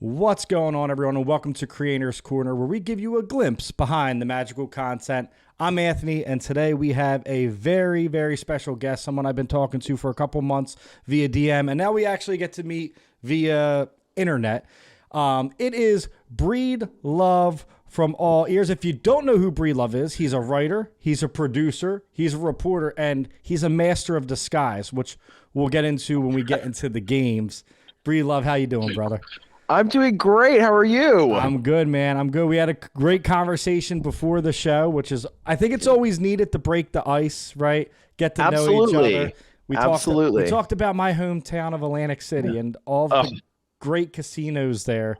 What's going on, everyone, and welcome to Creators Corner, where we give you a glimpse behind the magical content. I'm Anthony, and today we have a very, very special guest, someone I've been talking to for a couple months via DM, and now we actually get to meet via internet. It is Breedlove from all ears. If you don't know who Breedlove is, he's a writer, he's a producer, he's a reporter, and he's a master of disguise, which we'll get into when we get into the games. Breedlove, how you doing, brother? I'm doing great. How are you? I'm good, man. I'm good. We had a great conversation before the show, which is, I think it's always needed to break the ice, right? Get to know each other. We talked about my hometown of Atlantic City and all the great casinos there.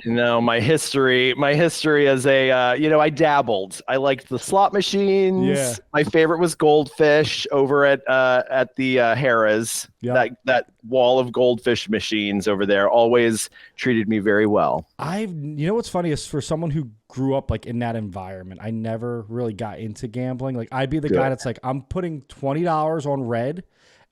My history as a, I dabbled. I liked the slot machines. Yeah. My favorite was Goldfish over at the Harrah's. Yep. That wall of Goldfish machines over there always treated me very well. You know what's funny is for someone who grew up like in that environment, I never really got into gambling. Like I'd be the guy that's like, I'm putting $20 on red,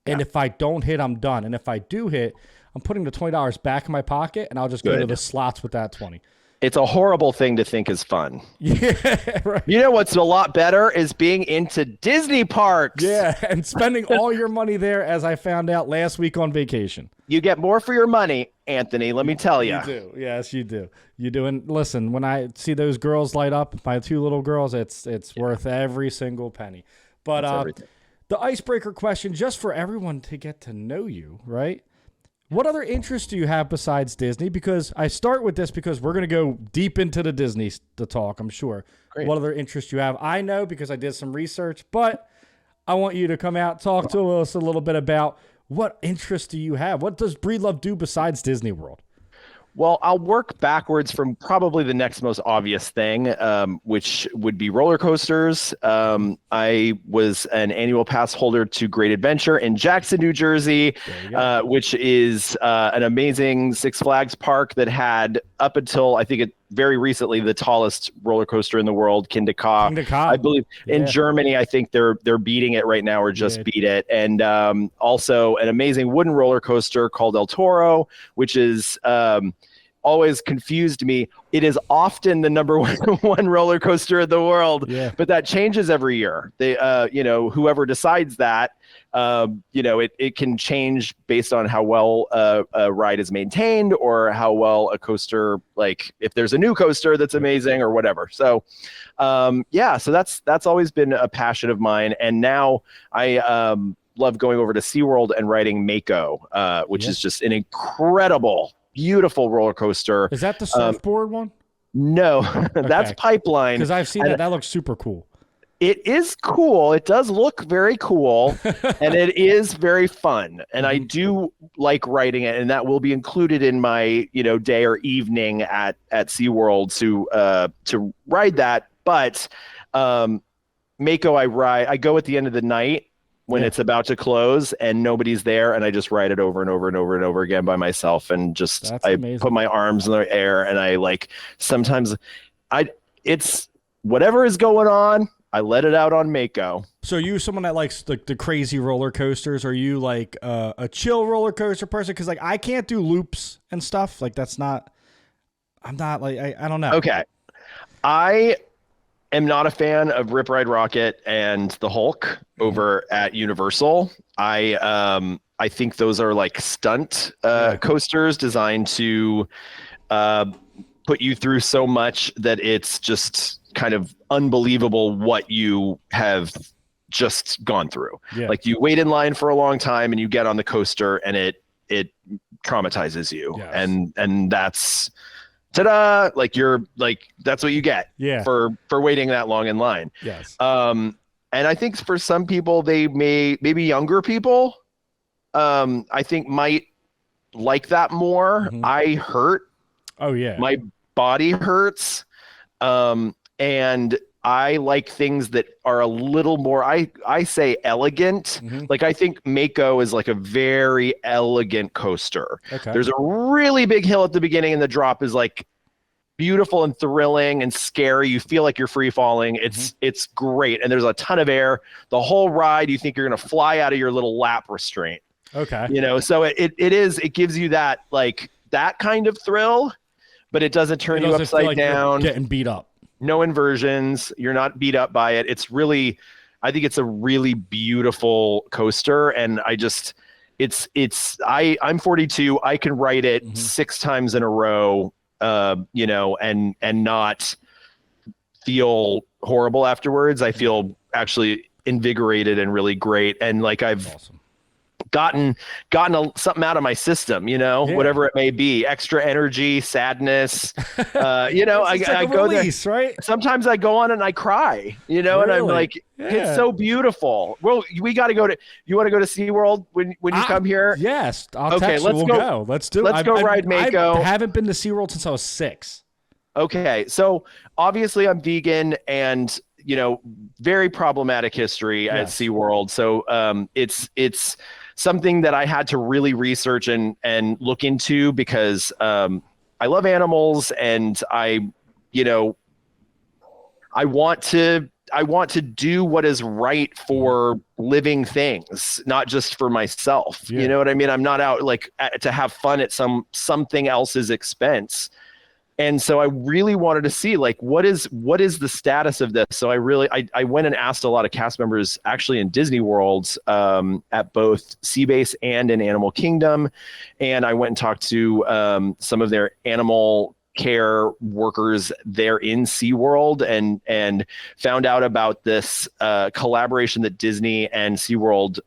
and if I don't hit, I'm done. And if I do hit, I'm putting the $20 back in my pocket, and I'll just go to the slots with that 20. It's a horrible thing to think is fun. Yeah, right. You know what's a lot better is being into Disney parks. Yeah, and spending all your money there, as I found out last week on vacation. You get more for your money, Anthony, let me tell you. You do. Yes, you do. You do. And listen, when I see those girls light up, my two little girls, it's worth every single penny. But the icebreaker question, just for everyone to get to know you, right? What other interests do you have besides Disney? Because I start with this because we're going to go deep into the Disney to talk, I'm sure. Great. What other interests you have? I know because I did some research, but I want you to come out, talk to us a little bit about what interests do you have? What does Breedlove do besides Disney World? Well, I'll work backwards from probably the next most obvious thing, which would be roller coasters. I was an annual pass holder to Great Adventure in Jackson, New Jersey, which is an amazing Six Flags park that had, up until I think very recently, the tallest roller coaster in the world, Kind Ka. I believe in Germany, I think they're beating it right now or just beat it. And also an amazing wooden roller coaster called El Toro, which is always confused me. It is often the number one roller coaster in the world, but that changes every year. They, whoever decides that, it can change based on how well a ride is maintained or how well a coaster, like if there's a new coaster that's amazing or whatever. So, so that's always been a passion of mine. And now I love going over to SeaWorld and riding Mako, which is just an incredible, beautiful roller coaster. Is that the surfboard one? No, that's Pipeline. Because I've seen that. That looks super cool. It is cool. It does look very cool, and it is very fun. And I do like riding it, and that will be included in my day or evening at SeaWorld to ride that. But Mako, I go at the end of the night when it's about to close and nobody's there, and I just ride it over and over and over and over again by myself, and just put my arms in the air, and I sometimes it's whatever is going on, I let it out on Mako. So are you someone that likes the crazy roller coasters? Are you like a chill roller coaster person? Because I can't do loops and stuff. I don't know. Okay. I am not a fan of Rip Ride Rocket and the Hulk over at Universal. I think those are like stunt coasters designed to put you through so much that it's just kind of unbelievable what you have just gone through. Like you wait in line for a long time and you get on the coaster and it traumatizes you. And that's ta-da! That's what you get for waiting that long in line. And I think for some people, maybe younger people, I think might like that more. I hurt. Oh yeah. My body hurts. And I like things that are a little more, I say elegant. Like I think Mako is like a very elegant coaster. There's a really big hill at the beginning, and the drop is like beautiful and thrilling and scary. You feel like you're free falling. It's great. And there's a ton of air. The whole ride, you think you're going to fly out of your little lap restraint. Okay. So it gives you that like that kind of thrill, but it doesn't turn you doesn't feel upside like you're down. getting beat up. No inversions. You're not beat up by it. It's really, I think it's a really beautiful coaster. And I'm 42. I can ride it 6 times in a row, you know, and not feel horrible afterwards. I feel actually invigorated and really great. And like I've gotten something out of my system, you know, whatever it may be, extra energy, sadness, you know, I go release, there, right? Sometimes I go on and I cry, you know, and I'm like, it's so beautiful. Well, we got to go to, you want to go to SeaWorld when you come here? Yes. I'll text you. We'll go. Let's do it. Let's go ride Mako. I haven't been to SeaWorld since I was 6. Okay. So obviously I'm vegan and, you know, very problematic history at SeaWorld. So it's something that I had to really research and look into because I love animals and I want to do what is right for living things, not just for myself. You know what I mean? I'm not out like to have fun at something else's expense. And so I really wanted to see like what is the status of this. So I went and asked a lot of cast members actually in Disney Worlds at both Seabase and in Animal Kingdom, and I went and talked to some of their animal care workers there in SeaWorld and found out about this collaboration that Disney and SeaWorld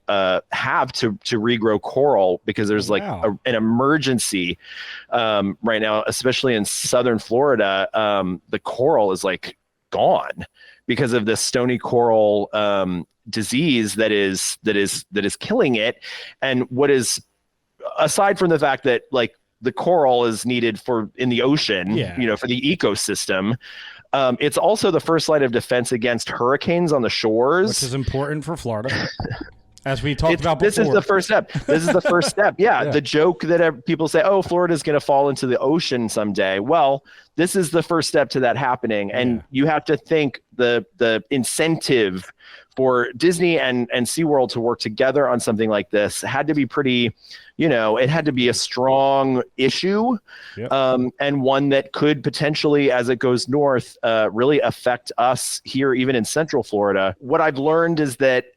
have to regrow coral because there's like an emergency right now, especially in southern Florida. The coral is like gone because of this stony coral disease that is killing it. And what is, aside from the fact that like the coral is needed in the ocean, you know, for the ecosystem. It's also the first line of defense against hurricanes on the shores, which is important for Florida. As we talked about before. This is the first step. This is the first step. Yeah. The joke that people say, oh, Florida's going to fall into the ocean someday. Well, this is the first step to that happening. And you have to think the incentive for Disney and SeaWorld to work together on something like this had to be pretty, you know, it had to be a strong issue, and one that could potentially, as it goes north, really affect us here, even in Central Florida. What I've learned is that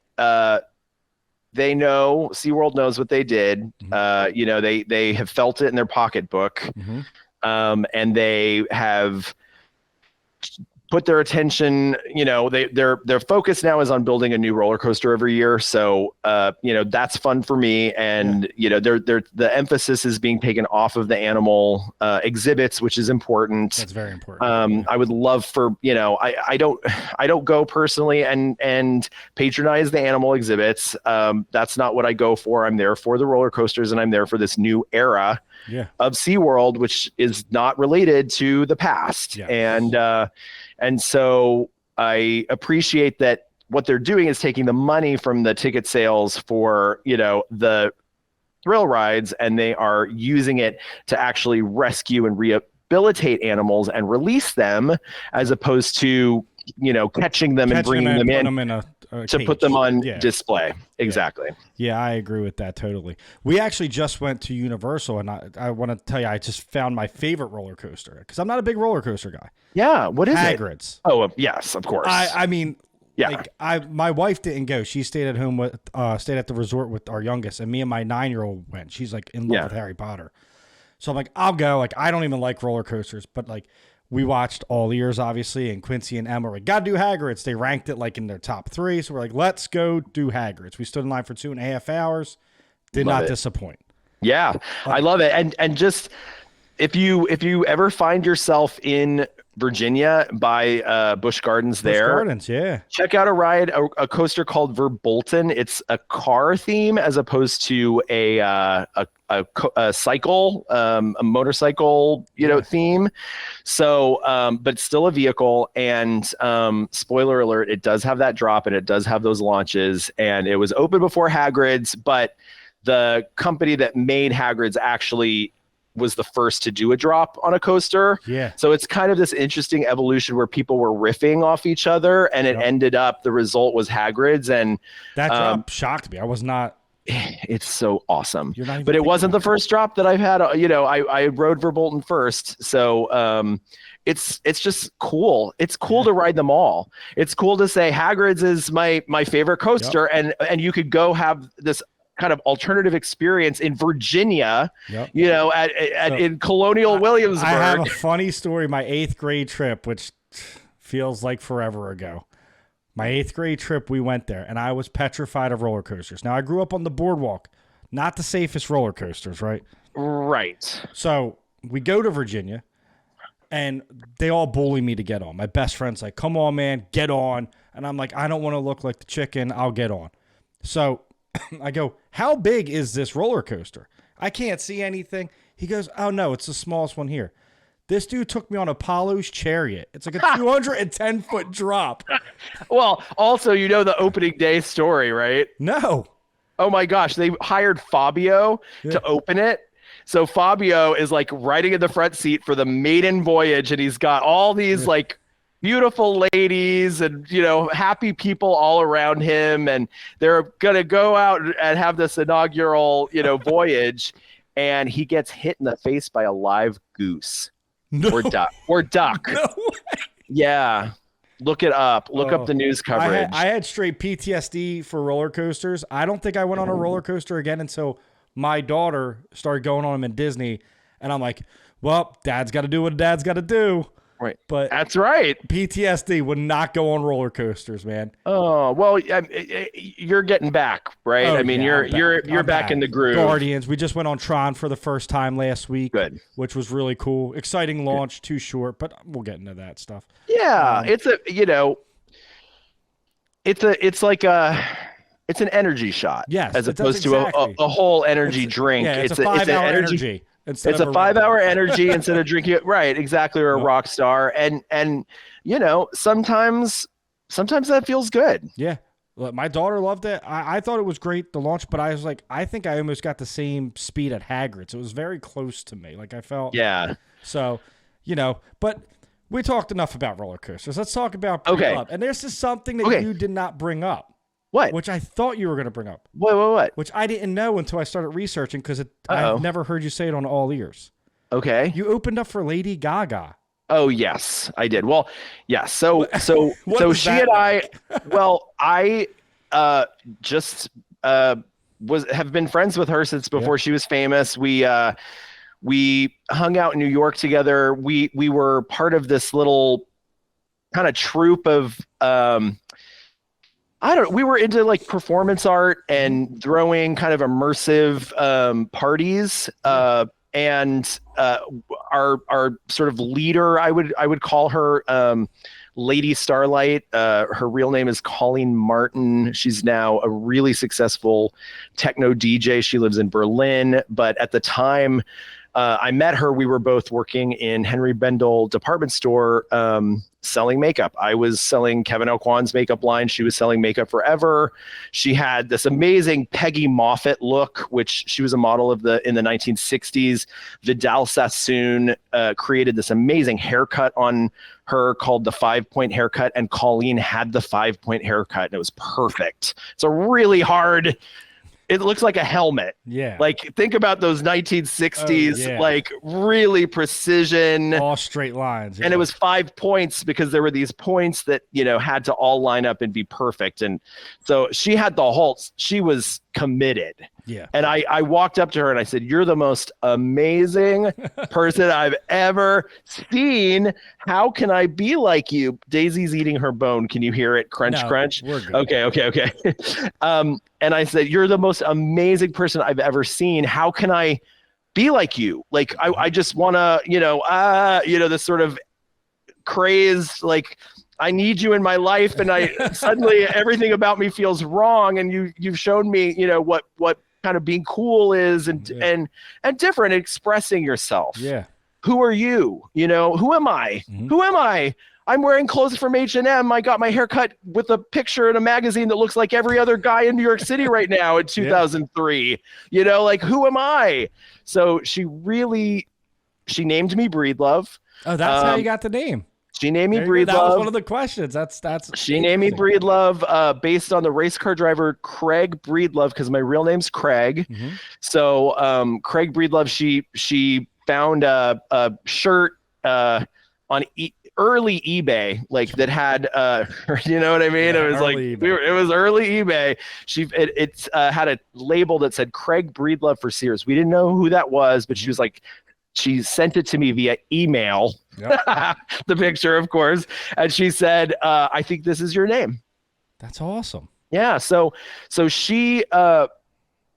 SeaWorld knows what they did. You know, they have felt it in their pocketbook, and they have put their attention, you know, their focus now is on building a new roller coaster every year. So, you know, that's fun for me. And, you know, the emphasis is being taken off of the animal exhibits, which is important. That's very important. I would love for, you know, I don't go personally and patronize the animal exhibits. That's not what I go for. I'm there for the roller coasters and I'm there for this new era of SeaWorld, which is not related to the past. And so I appreciate that what they're doing is taking the money from the ticket sales for, you know, the thrill rides, and they are using it to actually rescue and rehabilitate animals and release them, as opposed to, you know, catching them and bringing them in to put them on display. Exactly. Yeah, I agree with that totally. We actually just went to Universal, and I want to tell you, I just found my favorite roller coaster because I'm not a big roller coaster guy. Yeah, what is Hagrid's. it? Oh, yes, of course. I mean, like my wife didn't go. She stayed at home stayed at the resort with our youngest, and me and my 9-year-old went. She's like in love with Harry Potter, so I'm like, I'll go. Like, I don't even like roller coasters, but like, we watched All Ears, obviously, and Quincy and Emma were like, gotta do Hagrid's. They ranked it like in their top 3. So we're like, let's go do Hagrid's. We stood in line for 2.5 hours. Did not disappoint. Yeah, I love it. And just if you ever find yourself in Virginia by Busch Gardens check out a coaster called Verbolten. It's a car theme as opposed to a cycle, a motorcycle, you know, theme. So, but it's still a vehicle, and spoiler alert, it does have that drop and it does have those launches, and it was open before Hagrid's, but the company that made Hagrid's actually was the first to do a drop on a coaster. Yeah. So it's kind of this interesting evolution where people were riffing off each other, and it ended up, the result was Hagrid's. And that drop shocked me. I was not It's so awesome. You're not even But it thinking wasn't the about first drop that I've had. I rode Verbolten first. So it's just cool. It's cool to ride them all. It's cool to say Hagrid's is my favorite coaster, and you could go have this kind of alternative experience in Virginia, in Colonial Williamsburg. I have a funny story. My 8th grade trip, which feels like forever ago. My 8th grade trip, we went there, and I was petrified of roller coasters. Now, I grew up on the boardwalk, not the safest roller coasters, right? Right. So we go to Virginia, and they all bully me to get on. My best friend's like, come on, man, get on. And I'm like, I don't want to look like the chicken. I'll get on. So I go, how big is this roller coaster? I can't see anything. He goes, oh, no, it's the smallest one here. This dude took me on Apollo's Chariot. It's like a 210-foot drop. Well, also, the opening day story, right? No. Oh, my gosh. They hired Fabio to open it. So Fabio is like riding in the front seat for the maiden voyage, and he's got all these like beautiful ladies and, happy people all around him. And they're going to go out and have this inaugural, voyage. And he gets hit in the face by a live goose. No. Or duck. No way. Yeah. Look it up. Look up the news coverage. I had straight PTSD for roller coasters. I don't think I went on a roller coaster again until my daughter started going on them in Disney. And I'm like, well, dad's got to do what dad's got to do. Right. But that's right. PTSD would not go on roller coasters, man. Oh, well, you're getting back, right? Oh, I mean, yeah, you're back in the groove. Guardians. We just went on Tron for the first time last week. Good. Which was really cool. Exciting launch, too short, but we'll get into that stuff. Yeah, it's an energy shot. Yes, as opposed to a whole energy drink. Yeah, it's a 5-hour energy. It's a 5-hour energy instead of drinking it. Right, exactly. Or a rock star. And sometimes that feels good. Yeah. Look, my daughter loved it. I thought it was great, the launch, but I was like, I think I almost got the same speed at Hagrid's. It was very close to me. Like I felt. Yeah. So, but we talked enough about roller coasters. Let's talk about Breedlove. And this is something that you did not bring up. What? Which I thought you were going to bring up. What? Which I didn't know until I started researching because I've never heard you say it on all ears. Okay. You opened up for Lady Gaga. Oh, yes, I did. Well, yes. So she and I, I just have been friends with her since before she was famous. We hung out in New York together. We were part of this little kind of troupe of we were into like performance art and throwing kind of immersive parties. And our sort of leader, I would call her Lady Starlight. Her real name is Colleen Martin. She's now a really successful techno DJ. She lives in Berlin, but at the time I met her, we were both working in Henry Bendel department store selling makeup. I was selling Kevin Aucoin's makeup line. She was selling Makeup Forever. She had this amazing Peggy Moffat look, which she was a model of in the 1960s. Vidal Sassoon created this amazing haircut on her called the 5-point haircut, and Colleen had the 5-point haircut, and it was perfect. It's a really hard. It looks like a helmet. Yeah. Like think about those 1960s, like really precision. All straight lines. Yeah. And it was 5 points because there were these points that, had to all line up and be perfect. And so she had the halts. She was committed. Yeah. And I walked up to her and I said, "You're the most amazing person I've ever seen. How can I be like you?" Daisy's eating her bone. Can you hear it? Crunch, crunch. We're good. Okay. And I said, "You're the most amazing person I've ever seen. How can I be like you? Like, I just want to, this sort of crazed, like, I need you in my life. And I suddenly everything about me feels wrong. And you've shown me, what kind of being cool is and different, expressing yourself. Yeah. Who are you? Who am I? Mm-hmm. Who am I? I'm wearing clothes from H&M. I got my hair cut with a picture in a magazine that looks like every other guy in New York City right now in 2003. Like, who am I? So she named me Breedlove. Oh, that's how you got the name. She named me There you go. That was one Breedlove. of the questions. That's She named me interesting. Breedlove based on the race car driver Craig Breedlove because my real name's Craig. Mhm. So Craig Breedlove, she found a shirt on early eBay, like that had you know what I mean? Yeah, It was like early eBay. it was early eBay. It had a label that said Craig Breedlove for Sears. We didn't know who that was, but she was like, she sent it to me via email. Yep. The picture, of course, and she said, "I think this is your name." That's awesome. Yeah, so she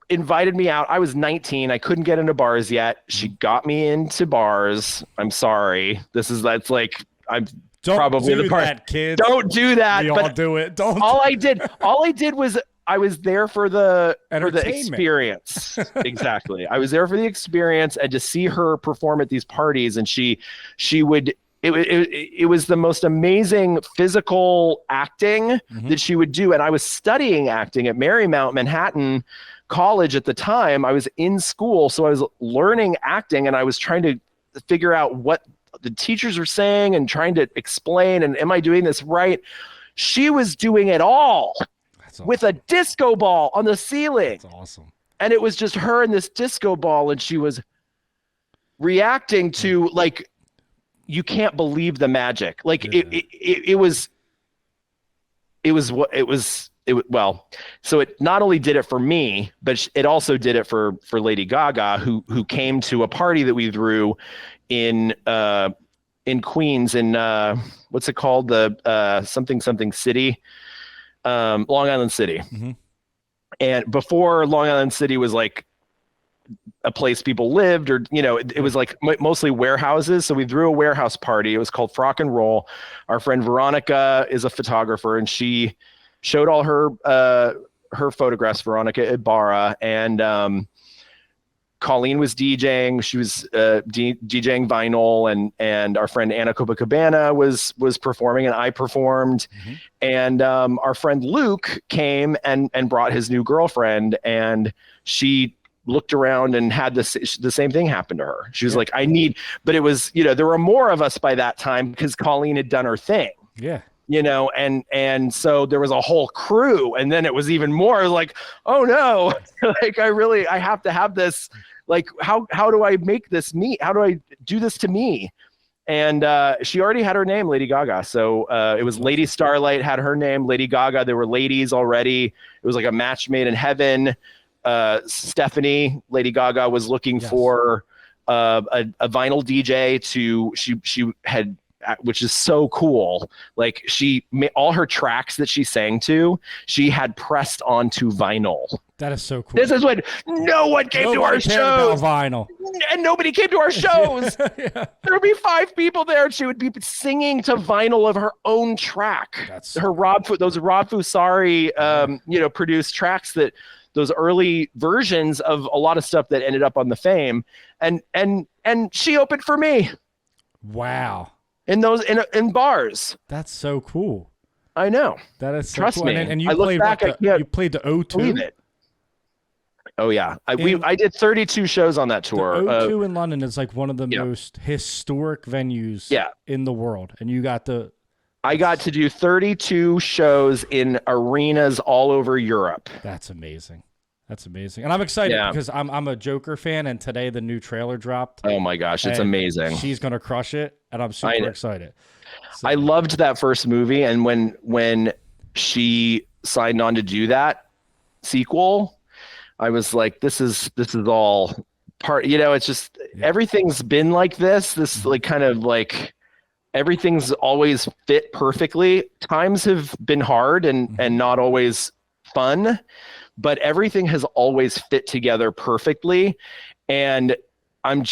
invited me out. I was 19. I couldn't get into bars yet. She got me into bars. I'm sorry. That's like I'm Don't probably do the part. that, kids. Don't do that. We all do it. Don't. All I did was I was there for the Entertainment. experience. Exactly. I was there for the experience and to see her perform at these parties, and she would. It was the most amazing physical acting that she would do. And I was studying acting at Marymount Manhattan College at the time. I was in school, so I was learning acting, and I was trying to figure out what the teachers are saying and trying to explain, and am I doing this right? She was doing it all Awesome. with a disco ball on the ceiling. That's awesome. And it was just her and this disco ball, and she was reacting to, like, you can't believe the magic. Like it was well, so it not only did it for me, but it also did it for Lady Gaga, who came to a party that we threw in Queens, in what's it called, the something city, Long Island City. And before Long Island City was like a place people lived, or it was like mostly warehouses. So we threw a warehouse party. It was called Frock and Roll. Our friend Veronica is a photographer, and she showed all her photographs, Veronica Ibarra, and Colleen was DJing. She was DJing vinyl, and our friend Anna Copacabana was performing, and I performed. And our friend Luke came and brought his new girlfriend, and she looked around and had the same thing happen to her. She was like, but it was, there were more of us by that time because Colleen had done her thing. Yeah. And so there was a whole crew, and then it was even more. It was like, oh no, like I have to have this. Like, how do I make this me? How do I do this to me? And she already had her name, Lady Gaga. So it was Lady Starlight had her name, Lady Gaga. There were ladies already. It was like a match made in heaven. Stephanie, Lady Gaga, was looking for a vinyl DJ she had, which is so cool. Like, all her tracks that she sang to, she had pressed onto vinyl. That is so cool. This is when no one came to our shows. Vinyl. And nobody came to our shows. There would be 5 people there, and she would be singing to vinyl of her own track. That's her those Rob Fusari, produced tracks, that those early versions of a lot of stuff that ended up on the Fame, and she opened for me. Wow. In those in bars. That's so cool. I know. That is so Trust cool. me. And you I look played back, you played the O2. Believe it. Oh yeah, I did 32 shows on that tour. The O2 in London is like one of the most historic venues in the world, and you got I got to do 32 shows in arenas all over Europe. That's amazing. That's amazing, and I'm excited because I'm a Joker fan, and today the new trailer dropped. Oh my gosh, it's amazing! She's gonna crush it, and I'm super excited. So. I loved that first movie, and when she signed on to do that sequel, I was like, this is all part, it's just everything's been like this like kind of like everything's always fit perfectly. Times have been hard and not always fun, but everything has always fit together perfectly. And I'm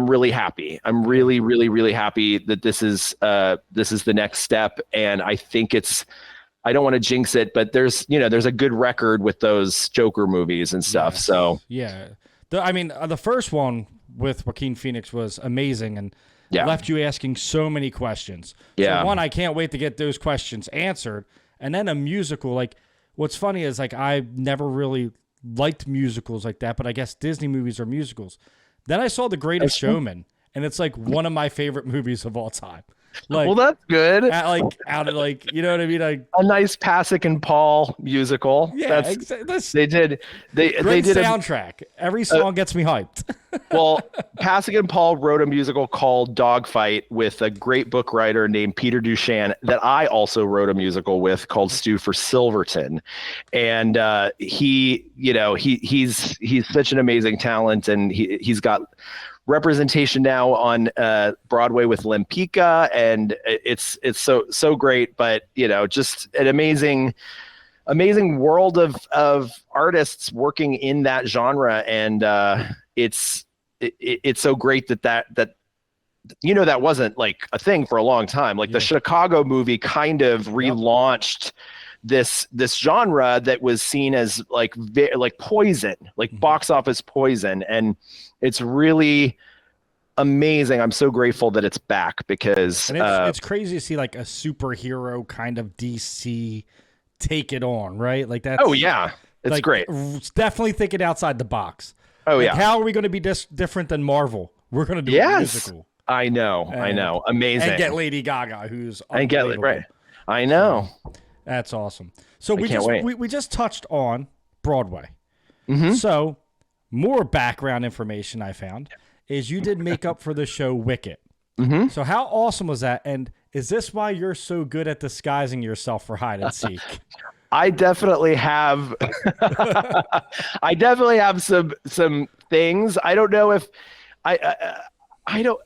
really happy. I'm really, really, really happy that this is the next step. And I think I don't want to jinx it, but there's a good record with those Joker movies and stuff. Yes. So the first one with Joaquin Phoenix was amazing and left you asking so many questions. Yeah. So one, I can't wait to get those questions answered. And then a musical, like what's funny is like I never really liked musicals like that, but I guess Disney movies are musicals. Then I saw The Greatest Showman, and it's like one of my favorite movies of all time. Like, well, that's good. Out of like, you know what I mean? Like a nice Pasek and Paul musical. yeah, They did great soundtrack. Every song gets me hyped. Well, Pasek and Paul wrote a musical called Dogfight with a great book writer named Peter Duchan that I also wrote a musical with called Stew for Silverton. And he's such an amazing talent, and he's got representation now on Broadway with Lempicka, and it's so great. But just an amazing world of artists working in that genre, and it's so great that that wasn't like a thing for a long time. Like the Chicago movie kind of relaunched this genre that was seen as like poison, like box office poison, and it's really amazing. I'm so grateful that it's back, because it's crazy to see like a superhero kind of DC take it on, right? Like that's it's like, great. Definitely thinking outside the box. How are we going to be different than Marvel? We're going to do a musical. I know, amazing, and get Lady Gaga, who's unbelievable. Right. I know. That's awesome. So we just touched on Broadway. Mm-hmm. So more background information I found is you did makeup for the show Wicket. Mm-hmm. So how awesome was that? And is this why you're so good at disguising yourself for hide and seek? I definitely have. I definitely have some things. I don't know if I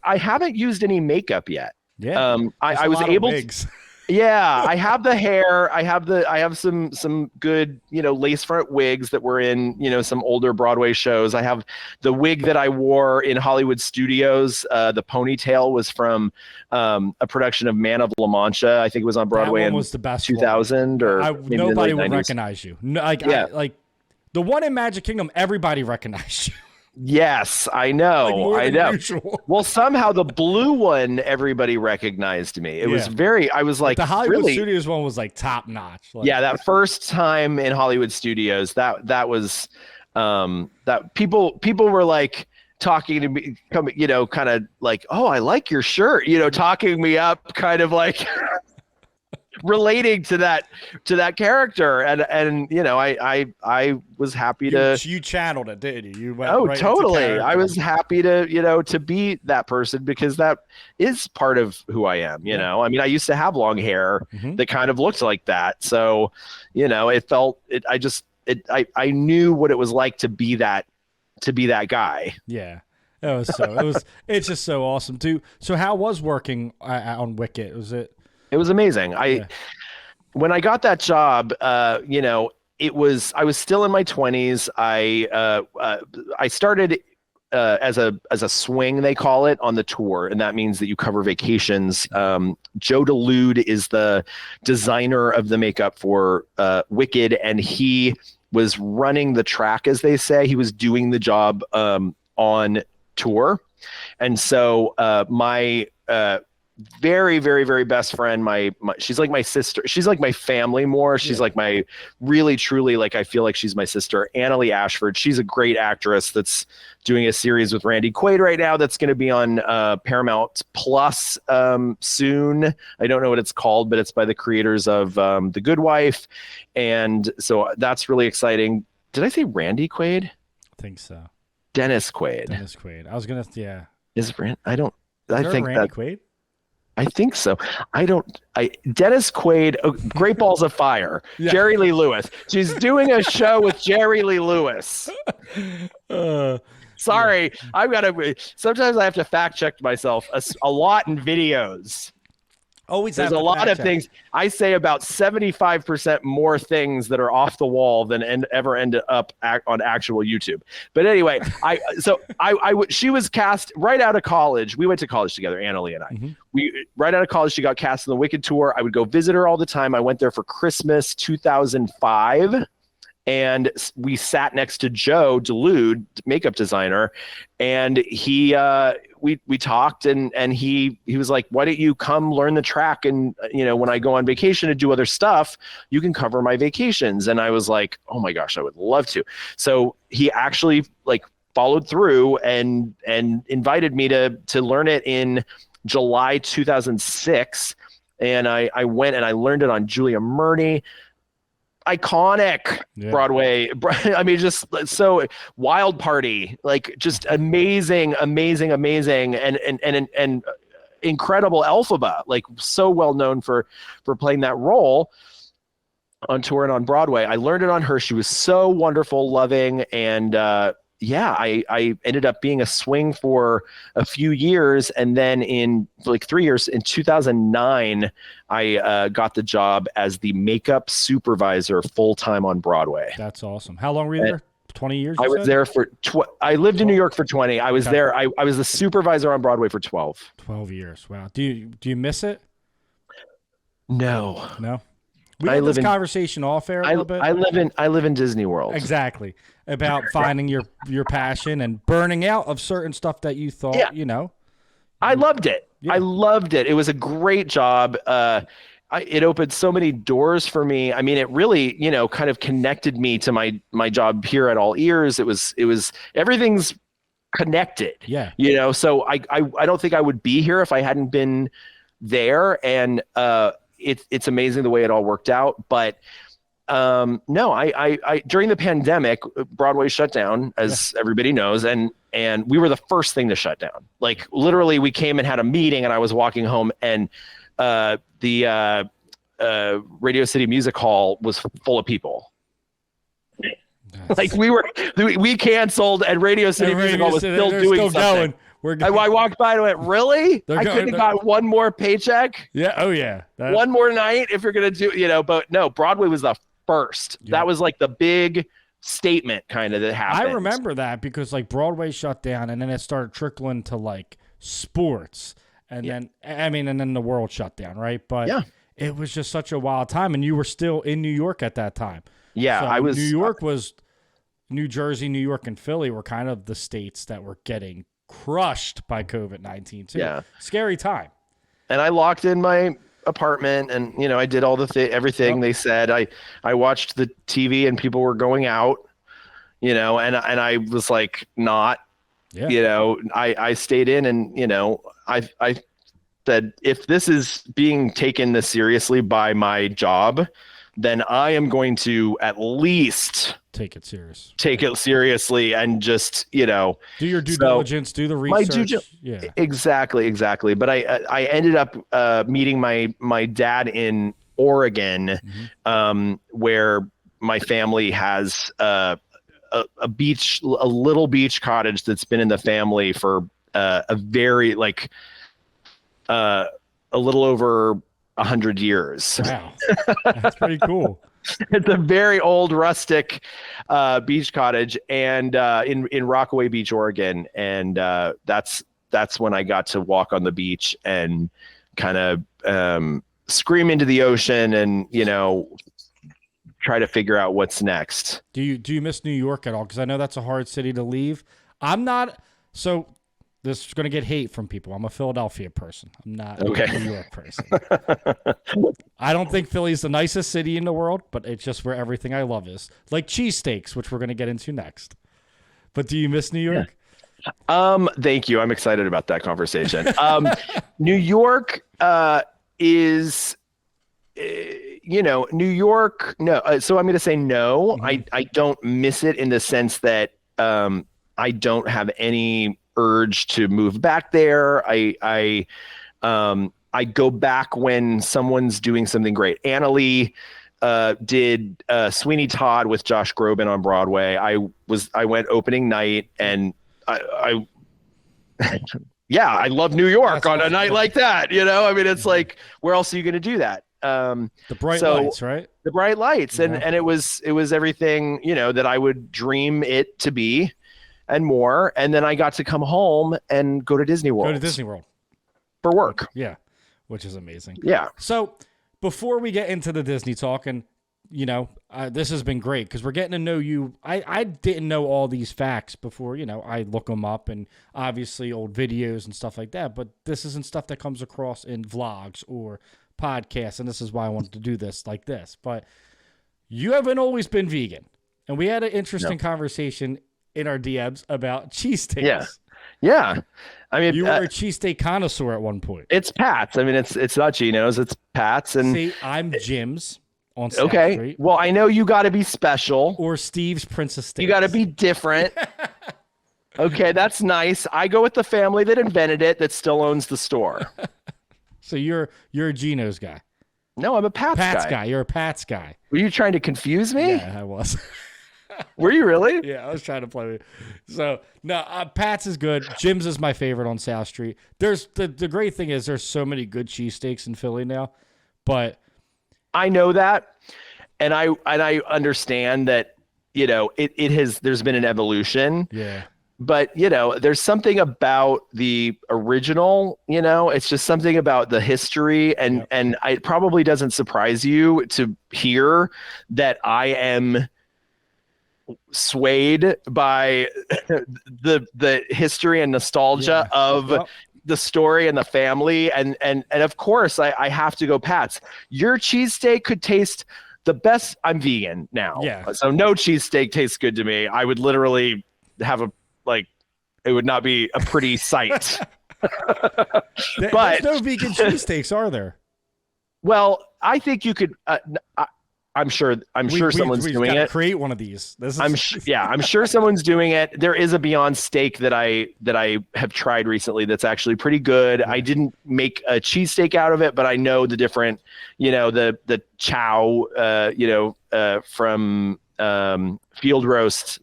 haven't used any makeup yet. Yeah. I was able to. Yeah, I have the hair. I have some good, lace front wigs that were in, some older Broadway shows. I have the wig that I wore in Hollywood Studios. The ponytail was from a production of Man of La Mancha. I think it was on Broadway that one in was the best 2000 one. or nobody would 90s. recognize you. No, like the one in Magic Kingdom, everybody recognized you. Yes, I know. Like I know. Usual. Well, somehow the blue one, everybody recognized me. It was I was like, the Hollywood really? Studios one was like top notch. Like, yeah, that first time in Hollywood Studios, that was that people were like talking to me, kind of like, oh, I like your shirt, talking me up, kind of like relating to that character, and I was happy you channeled it, didn't you? Went oh, right totally. I was happy to be that person, because that is part of who I am. I mean, I used to have long hair that kind of looked like that, so it felt it. I knew what it was like to be that guy. Yeah. It's just so awesome too. So how was working on Wicket? It was amazing. When I got that job, I was still in my 20s. I started as a swing, they call it, on the tour, and that means that you cover vacations. Joe DeLude is the designer of the makeup for Wicked, and he was running the track, as they say. He was doing the job on tour, and so my very, very, very best friend, my she's like my sister, she's like my family more, she's like my really truly, like, I feel like she's my sister, Annalie Ashford. She's a great actress that's doing a series with Randy Quaid right now that's going to be on Paramount Plus soon. I don't know what it's called, but it's by the creators of The Good Wife, and so that's really exciting. Did I say Randy Quaid? I think so. Dennis Quaid. I was gonna Is Rand? I think Randy that Quaid. I think so. Dennis Quaid, Great Balls of Fire, Jerry Lee Lewis. She's doing a show with Jerry Lee Lewis. Sorry, sometimes I have to fact check myself a lot in videos. Always There's a lot of things. I say about 75% more things that are off the wall than ever end up on actual YouTube. But anyway, she was cast right out of college. We went to college together, Annalie and I. Mm-hmm. Right out of college, she got cast in the Wicked tour. I would go visit her all the time. I went there for Christmas 2005. And we sat next to Joe DeLude, makeup designer, and we talked, and he was like, why don't you come learn the track, and when I go on vacation to do other stuff, you can cover my vacations. And I was like, oh my gosh, I would love to. So he actually followed through and invited me to learn it in July 2006. And I went and I learned it on Julia Murney. Iconic Broadway. I mean, just so Wild Party, like just amazing, and incredible Elphaba, like so well known for playing that role on tour and on Broadway. I learned it on her. She was so wonderful, loving, and I ended up being a swing for a few years, and then in like 3 years, in 2009, I got the job as the makeup supervisor full time on Broadway. That's awesome. How long were you there? 20 years? I was there for. I lived in New York for 20. I was there. I was the supervisor on Broadway for 12. 12 years. Wow. Do you miss it? No. We had this conversation off air a little bit. I live in Disney World. Exactly. About finding your passion and burning out of certain stuff that you thought, I loved it. Yeah. I loved it. It was a great job. It opened so many doors for me. I mean, it really, kind of connected me to my job here at All Ears. It was everything's connected. Yeah. So I don't think I would be here if I hadn't been there. And it's amazing the way it all worked out. But no, I during the pandemic, Broadway shut down, as everybody knows, and we were the first thing to shut down. Like literally, we came and had a meeting, and I was walking home, and the Radio City Music Hall was full of people. Like we canceled, and Radio City Music Hall was still doing something. I walked by and went, really? I couldn't have got one more paycheck? Yeah. Oh, yeah. One more night if you're going to do, but no, Broadway was the first. Yeah. That was like the big statement kind of that happened. I remember that because like Broadway shut down and then it started trickling to like sports. And then, and then the world shut down, right? But it was just such a wild time. And you were still in New York at that time. Yeah, so I was. New York was, New Jersey, New York, and Philly were kind of the states that were getting crushed by COVID-19 too. Yeah. Scary time. And I locked in my apartment and, I did all everything they said. I watched the TV and people were going out, and I was like, not, I stayed in and, I said, if this is being taken this seriously by my job, then I am going to at least take it seriously and just, do your due diligence, do the research. Exactly. But I ended up meeting my dad in Oregon, where my family has a little beach cottage that's been in the family for a very a little over 100 years. Wow, that's pretty cool. It's a very old rustic beach cottage, and in Rockaway Beach, Oregon, and that's when I got to walk on the beach and kind of scream into the ocean and try to figure out what's next. Do you miss New York at all? Because I know that's a hard city to leave. I'm not so. This is going to get hate from people. I'm a Philadelphia person. I'm not a New York person. I don't think Philly's the nicest city in the world, but it's just where everything I love is. Like cheesesteaks, which we're going to get into next. But do you miss New York? Thank you. I'm excited about that conversation. New York is, New York. No. So I'm going to say no. Mm-hmm. I don't miss it in the sense that I don't have any urge to move back there. I go back when someone's doing something great. Anna Lee did Sweeney Todd with Josh Groban on Broadway. I went opening night, and I love New York on a night like that. I mean, it's like, where else are you going to do that? The bright lights, right? The bright lights, and it was everything that I would dream it to be. And more, and then I got to come home and go to Disney World. For work. Yeah, which is amazing. Yeah. So before we get into the Disney talk, and this has been great because we're getting to know you. I didn't know all these facts before. I look them up and obviously old videos and stuff like that. But this isn't stuff that comes across in vlogs or podcasts, and this is why I wanted to do this like this. But you haven't always been vegan, and we had an interesting conversation in our DMs about cheesesteaks. Yeah. Yeah. I mean, You were a cheesesteak connoisseur at one point. it's Pat's. I mean, it's not Geno's, it's Pat's. And See, I'm Jim's on South okay. Street. Well, I know you got to be special. Or Steve's Princess Steaks. You got to be different. Okay, that's nice. I go with the family that invented it that still owns the store. So you're a Geno's guy. No, I'm a Pat's guy. You're a Pat's guy. Were you trying to confuse me? Yeah, I was. Were you really? Yeah, I was trying to play with you. So, no, Pat's is good. Jim's is my favorite on South Street. There's the great thing is there's so many good cheesesteaks in Philly now, but I know that, and I understand that, you know, there's been an evolution. Yeah. But, you know, there's something about the original, you know, it's just something about the history. And it probably doesn't surprise you to hear that I am swayed by the history and nostalgia of the story and the family. And of course, I have to go Pat's. Your cheesesteak could taste the best. I'm vegan now. Yeah. So no cheesesteak tastes good to me. I would literally have it would not be a pretty sight. But there's no vegan cheesesteaks, are there? Well, I think you could. I'm sure someone's doing it. Create one of these. I'm sure someone's doing it. There is a Beyond Steak that I have tried recently that's actually pretty good. I didn't make a cheesesteak out of it, but I know the different, you know, the chow, from field roast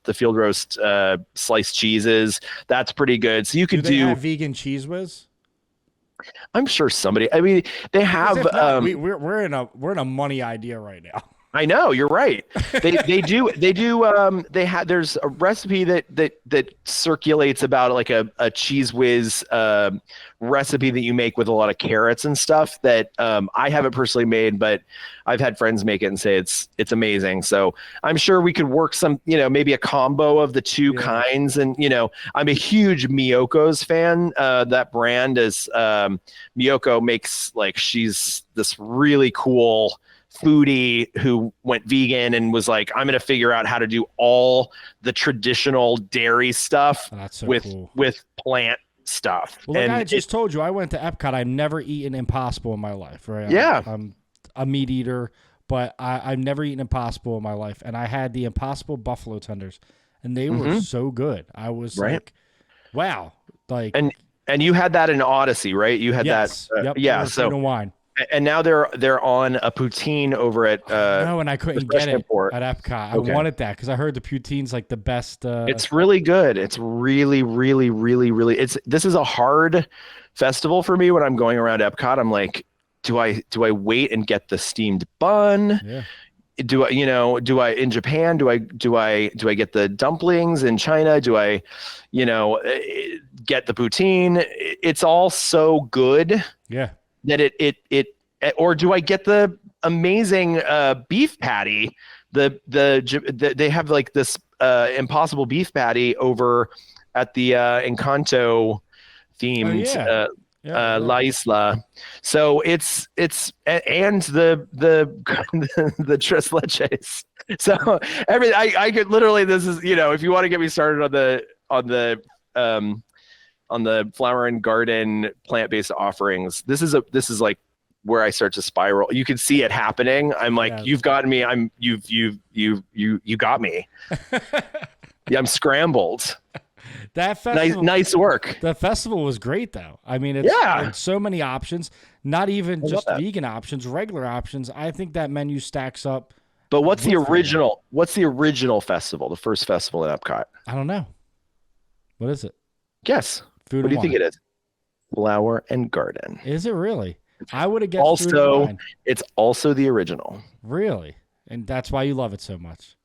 sliced cheeses. That's pretty good. So you could do. They have vegan Cheese Whiz? I'm sure somebody. I mean, they have. We're in a money idea right now. I know, you're right. They do. There's a recipe that circulates about like a Cheese Whiz recipe that you make with a lot of carrots and stuff that I haven't personally made, but I've had friends make it and say it's amazing. So I'm sure we could work some, you know, maybe a combo of the two kinds. And, you know, I'm a huge Miyoko's fan. That brand is Miyoko makes, like, she's this really cool foodie who went vegan and was like, I'm going to figure out how to do all the traditional dairy stuff with plant stuff. Well, like I just told you, I went to Epcot. I've never eaten Impossible in my life, right? Yeah. I'm a meat eater, but I've never eaten Impossible in my life. And I had the Impossible buffalo tenders, and they were so good. I was like, wow. Like, and you had that in Odyssey, right? You had that. Yep. Yeah. So wine. And now they're on a poutine over at no, and I couldn't get it Airport. at Epcot. I wanted that because I heard the poutine's like the best. It's really good. It's really, really, really, really. This is a hard festival for me when I'm going around Epcot. I'm like, do I wait and get the steamed bun? Yeah. Do I in Japan? Do I get the dumplings in China? Do I, get the poutine? It's all so good. Yeah. That it or do I get the amazing beef patty? They have like this Impossible beef patty over at the Encanto themed La Isla. So it's and the tres leches. So I could literally, this is, if you want to get me started on the flower and garden plant-based offerings, this is like where I start to spiral. You can see it happening. I'm like, you've gotten me. You got me. Yeah, I'm scrambled. That festival, nice work. The festival was great though. I mean, it's so many options, not even just vegan options, regular options. I think that menu stacks up. But what's the original festival? The first festival in Epcot? I don't know. What is it? Guess. Food what do you wine. think it is? Flower and Garden. Is it really? I would have guessed. Also, it's also the original. Really? And that's why you love it so much.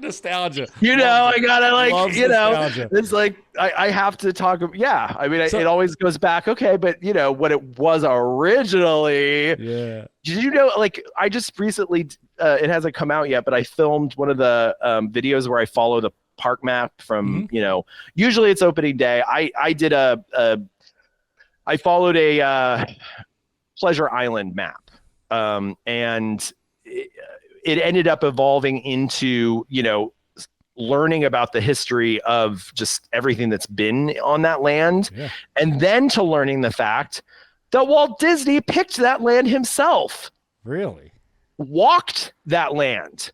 Nostalgia. I gotta nostalgia. It's like I have to talk. Yeah, I mean, it always goes back. Okay, but what it was originally. Yeah. Did you know? Like, I just recently, it hasn't come out yet, but I filmed one of the videos where I follow the park map from. Usually it's opening day. I did I followed a Pleasure Island map, and it ended up evolving into learning about the history of just everything that's been on that land, and then to learning the fact that Walt Disney picked that land himself. Really? Walked that land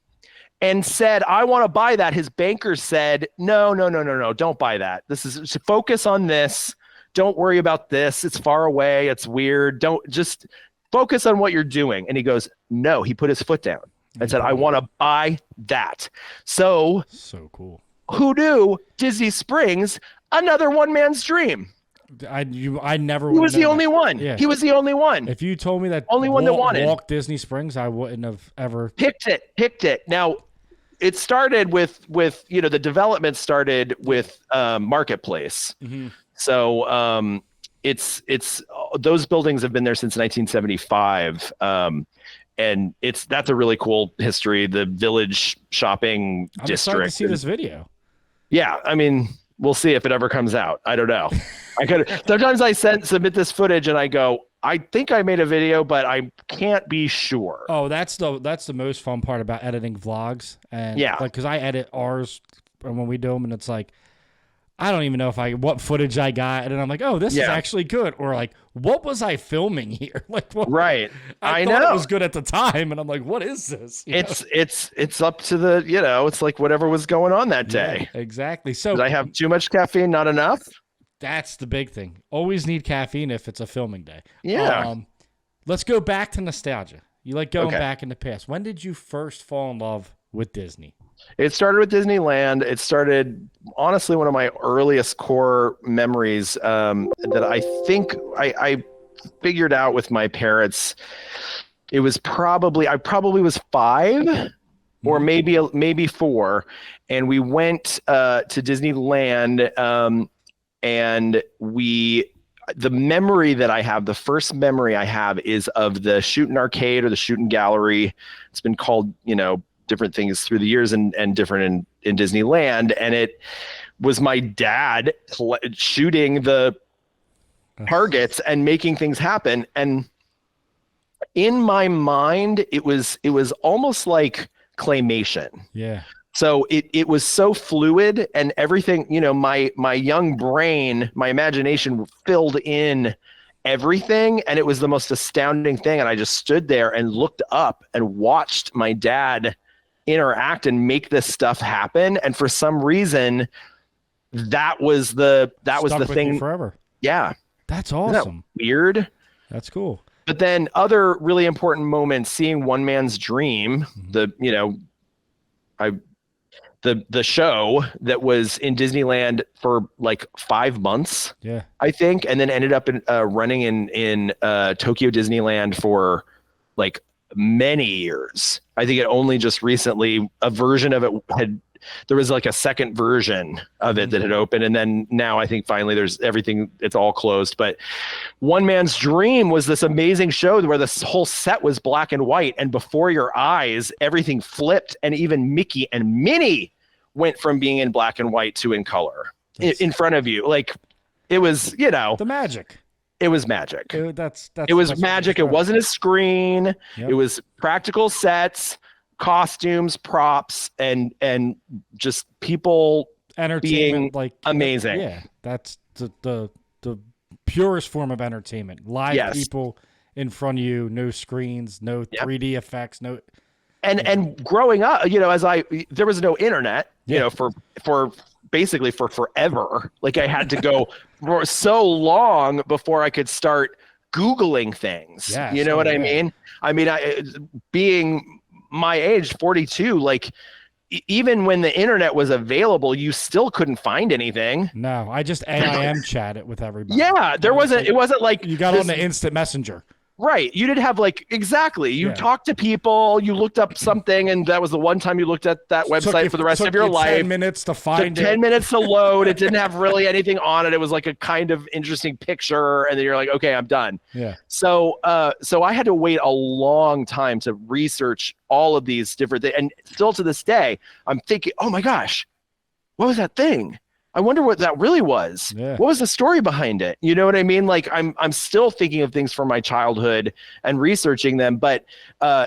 and said, I want to buy that. His bankers said, no, don't buy that. This is focus on this. Don't worry about this. It's far away. It's weird. Don't just focus on what you're doing. And he goes, no, he put his foot down and said, I want to buy that. So cool. Who knew Disney Springs, another one man's dream? I never. He was the only one. Yeah. He was the only one. If you told me that only one that wanted Walk Disney Springs, I wouldn't have ever picked it. Now, it started with the development started with Marketplace. Mm-hmm. So it's those buildings have been there since 1975. And that's a really cool history. The Village Shopping I'm District. excited to see this video. Yeah, I mean, we'll see if it ever comes out. I don't know. Sometimes I submit this footage and I go, I think I made a video, but I can't be sure. Oh, that's the most fun part about editing vlogs. And yeah, because I edit ours when we do them, and it's like, I don't even know what footage I got, and then I'm like, oh, this is actually good, or like, what was I filming here? Like, what? Right? I thought it was good at the time, and I'm like, what is this? It's up to the it's like whatever was going on that day. Yeah, exactly. So did I have too much caffeine? Not enough. That's the big thing. Always need caffeine if it's a filming day. Yeah. Let's go back to nostalgia. You like going back in the past. When did you first fall in love with Disney? It started with Disneyland. It started, honestly, one of my earliest core memories that I think I figured out with my parents. It was I probably was 5 or maybe 4. And we went to Disneyland and the memory that I have, the first memory I have is of the Shootin' Arcade or the Shootin' Gallery. It's been called, different things through the years and different in Disneyland. And it was my dad shooting the targets and making things happen. And in my mind, it was almost like claymation. Yeah. So it was so fluid and everything, my young brain, my imagination filled in everything. And it was the most astounding thing. And I just stood there and looked up and watched my dad interact and make this stuff happen. And for some reason, that was the thing forever. Yeah. That's awesome. Isn't that weird? That's cool. But then other really important moments, seeing One Man's Dream, the show that was in Disneyland for like 5 months, I think, and then ended up running in Tokyo Disneyland for like many years. I think it only just recently a version of it there was like a second version of it that had opened, and then now I think finally there's everything. It's all closed. But One Man's Dream was this amazing show where this whole set was black and white, and before your eyes, everything flipped, and even Mickey and Minnie went from being in black and white to in color in front of you. Like it was, the magic. It was magic. It was magic. It wasn't a screen. Yep. It was practical sets, costumes, props, and just people entertainment, being like amazing. Yeah, that's the purest form of entertainment. Live people in front of you, no screens, no 3D effects, no. And growing up, there was no internet, for basically for forever. Like I had to go for so long before I could start Googling things. Yes, you know what I mean? I mean, being my age, 42, like even when the internet was available, you still couldn't find anything. No, I just AIM chat it with everybody. Yeah, it wasn't like you got on the instant messenger. Right. You didn't have exactly. You talked to people, you looked up something, and that was the one time you looked at that website for the rest of your life. 10 minutes to find it. 10 minutes to load. It didn't have really anything on it. It was like a kind of interesting picture. And then you're like, okay, I'm done. Yeah. So I had to wait a long time to research all of these different things. And still to this day, I'm thinking, oh my gosh, what was that thing? I wonder what that really was. Yeah. What was the story behind it? You know what I mean? Like I'm still thinking of things from my childhood and researching them, but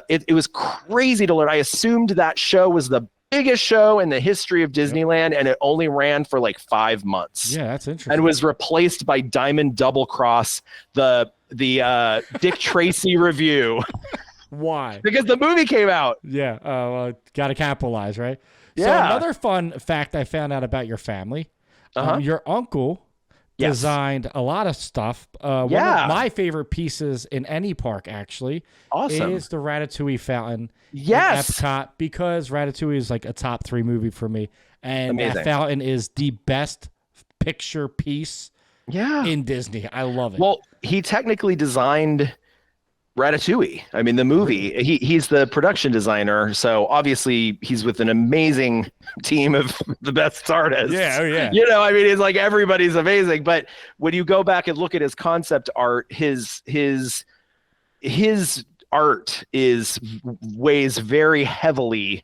it was crazy to learn. I assumed that show was the biggest show in the history of Disneyland, and it only ran for like 5 months. Yeah, that's interesting. And was replaced by Diamond Double Cross, the Dick Tracy review. Why? Because the movie came out. Yeah, got to capitalize, right? So Yeah. another fun fact I found out about your family, your uncle designed a lot of stuff. One of my favorite pieces in any park, actually, is the Ratatouille fountain in Epcot, because Ratatouille is like a top 3 movie for me. And that fountain is the best picture piece in Disney. I love it. Well, he technically designed Ratatouille. I mean, the movie. He's the production designer, so obviously he's with an amazing team of the best artists. Yeah, oh yeah. You know, I mean, it's like everybody's amazing. But when you go back and look at his concept art, his art weighs very heavily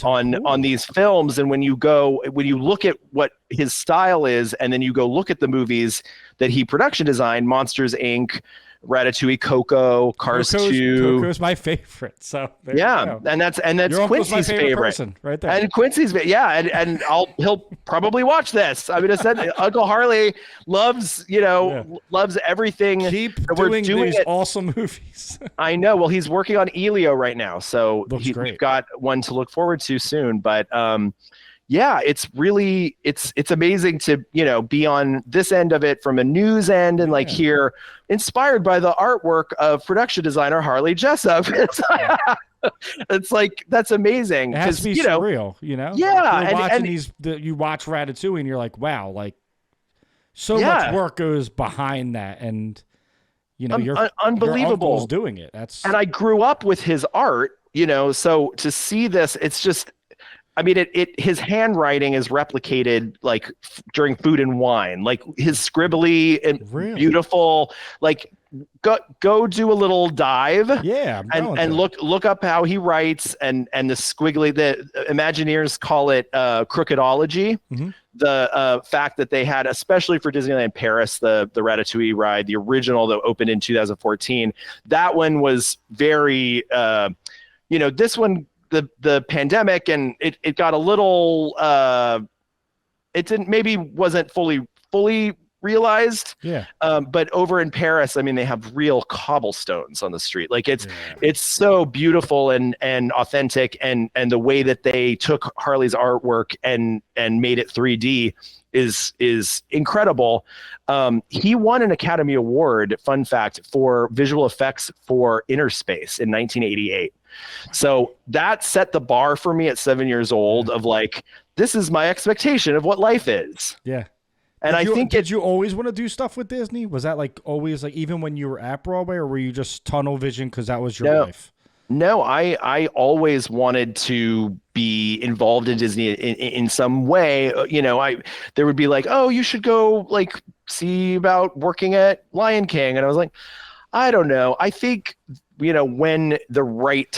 on these films. And when you look at what his style is, and then you go look at the movies that he production designed, Monsters Inc., Ratatouille, Coco, Cars 2. Coco's my favorite. So and that's Your Quincy's my favorite person right there. And Quincy's, and he'll probably watch this. I mean, Uncle Harley loves everything. Keep we're doing these awesome movies. I know. Well, he's working on Elio right now, so we've got one to look forward to soon. But it's really it's amazing to be on this end of it from a news end, and like here, inspired by the artwork of production designer Harley Jessup. It's like, that's amazing. It has to be surreal, Yeah, you're watching you watch Ratatouille and you're like, wow, like so much work goes behind that, and you're unbelievable. Your uncle's doing it. And I grew up with his art, so to see this, it's just. I mean, his handwriting is replicated like during Food and Wine, like his scribbly and beautiful. Like, go do a little dive, and look up how he writes, and the squiggly. The Imagineers call it crookedology. Mm-hmm. The fact that they had, especially for Disneyland Paris, the Ratatouille ride, the original that opened in 2014. That one was very, this one. The pandemic, and it got a little wasn't fully realized. But over in Paris, I mean, they have real cobblestones on the street. Like it's so beautiful and authentic, and the way that they took Harley's artwork and made it 3D is incredible. He won an Academy Award, fun fact, for visual effects for Inner Space in 1988. So that set the bar for me at 7 years old of like, this is my expectation of what life is. Yeah. And did you always want to do stuff with Disney? Was that like always, like even when you were at Broadway, or were you just tunnel vision because that was your life? No, I always wanted to be involved in Disney in some way. There would be like, oh, you should go like see about working at Lion King. And I was like, I don't know. I think, when the right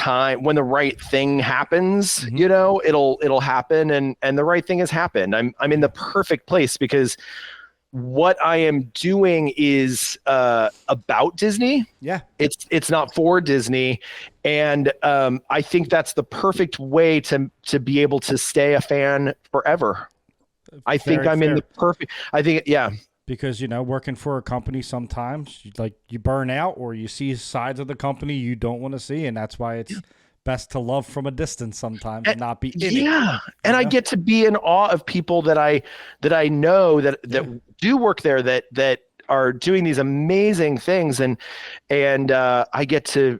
thing happens, mm-hmm. It'll happen. And the right thing has happened. I'm in the perfect place because what I am doing is about Disney. Yeah. It's not for Disney. And I think that's the perfect way to be able to stay a fan forever. I think I'm in the perfect, because, working for a company, sometimes you burn out, or you see sides of the company you don't want to see. And that's why it's best to love from a distance sometimes and not be in it. And I get to be in awe of people that I know that do work there, that are doing these amazing things. And I get to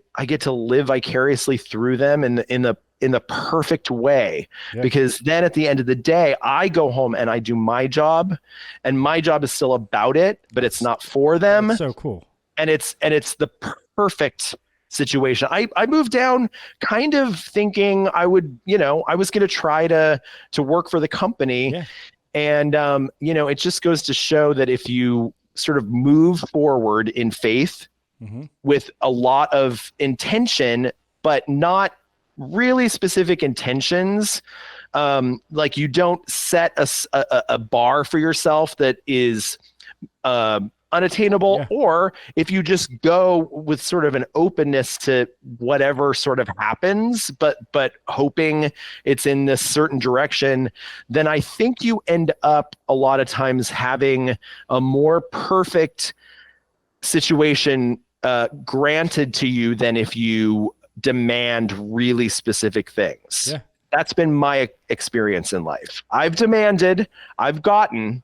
live vicariously through them in the perfect way, because then at the end of the day, I go home and I do my job, and my job is still about it, but it's not for them. That's so cool. And it's the perfect situation. I moved down kind of thinking I would, I was going to try to work for the company. Yeah. And, it just goes to show that if you sort of move forward in faith, mm-hmm. with a lot of intention, but not really specific intentions, like you don't set a bar for yourself that is unattainable, Yeah. or if you just go with sort of an openness to whatever sort of happens, but hoping it's in this certain direction, then I think you end up a lot of times having a more perfect situation granted to you than if you demand really specific things. Yeah. That's been my experience in life. I've demanded, I've gotten,